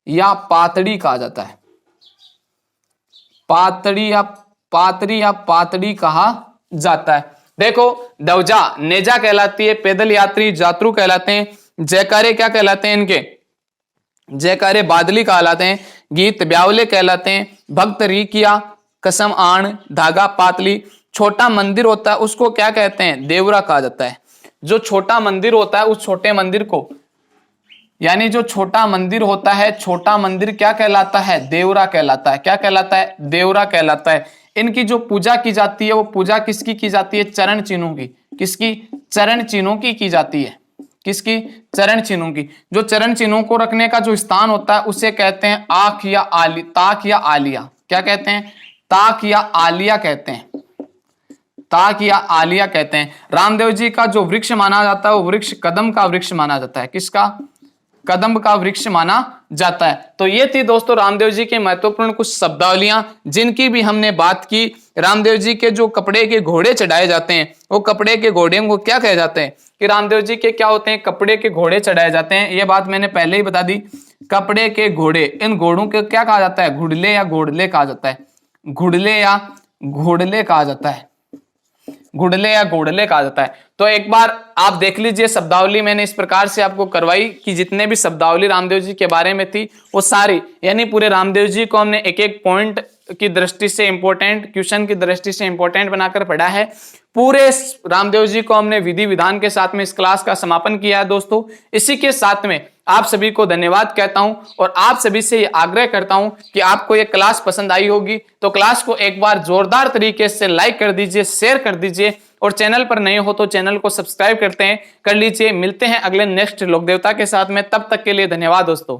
या पातड़ी कहा जाता है। पातड़ी या पातरी या पातड़ी कहा जाता है। देखो, दवजा नेजा कहलाती है, पैदल यात्री जातरू कहलाते हैं, जयकारे क्या कहलाते हैं इनके, जयकारे बादली कहलाते हैं, गीत ब्यावले कहलाते हैं, भक्त रीकिया, कसम आण, धागा पातली। छोटा मंदिर होता है उसको क्या कहते हैं, देवरा कहा जाता है। जो छोटा मंदिर होता है उस छोटे मंदिर को, यानी जो छोटा मंदिर होता है, छोटा मंदिर क्या कहलाता है, देवरा कहलाता है। क्या कहलाता है, देवरा कहलाता है। इनकी जो पूजा की जाती है वो पूजा किसकी की जाती है, चरण चिन्हों की। किसकी, चरण चिन्हों की जाती है। किसकी, चरण चिन्हों की। जो चरण चिन्हों को रखने का जो स्थान होता है उसे कहते हैं आख या आली, ताक या आलिया। क्या कहते हैं, ताक या आलिया कहते हैं, ताक या आलिया कहते हैं। रामदेव जी का जो वृक्ष माना जाता है वो वृक्ष कदम का वृक्ष माना जाता है। किसका, कदम का वृक्ष माना जाता है। तो ये थी दोस्तों रामदेव जी के महत्वपूर्ण कुछ शब्दावलियां जिनकी भी हमने बात की। रामदेव जी के जो कपड़े के घोड़े चढ़ाए जाते हैं वो कपड़े के घोड़े को क्या कहे जाते हैं, कि रामदेव जी के क्या होते हैं, कपड़े के घोड़े चढ़ाए जाते हैं। ये बात मैंने पहले ही बता दी। कपड़े के घोड़े, इन घोड़ों को क्या कहा जाता है, घुड़ले या घोड़ले कहा जाता है। घुड़ले या घोड़ले कहा जाता है, घुड़ले या घोड़ले कहा जाता है। तो एक बार आप देख लीजिए शब्दावली मैंने इस प्रकार से आपको करवाई कि जितने भी शब्दावली रामदेव जी के बारे में थी वो सारी, यानी पूरे रामदेव जी को हमने एक एक पॉइंट की दृष्टि से इंपॉर्टेंट, क्वेश्चन की दृष्टि से इंपॉर्टेंट बनाकर पढ़ा है। पूरे रामदेव जी को हमने विधि विधान के साथ में इस क्लास का समापन किया है दोस्तों। इसी के साथ में आप सभी को धन्यवाद कहता हूं और आप सभी से ये आग्रह करता हूं कि आपको ये क्लास पसंद आई होगी तो क्लास को एक बार जोरदार तरीके से लाइक कर दीजिए, शेयर कर दीजिए और चैनल पर नए हो तो चैनल को सब्सक्राइब कर लीजिए। मिलते हैं अगले नेक्स्ट लोक देवता के साथ में, तब तक के लिए धन्यवाद दोस्तों।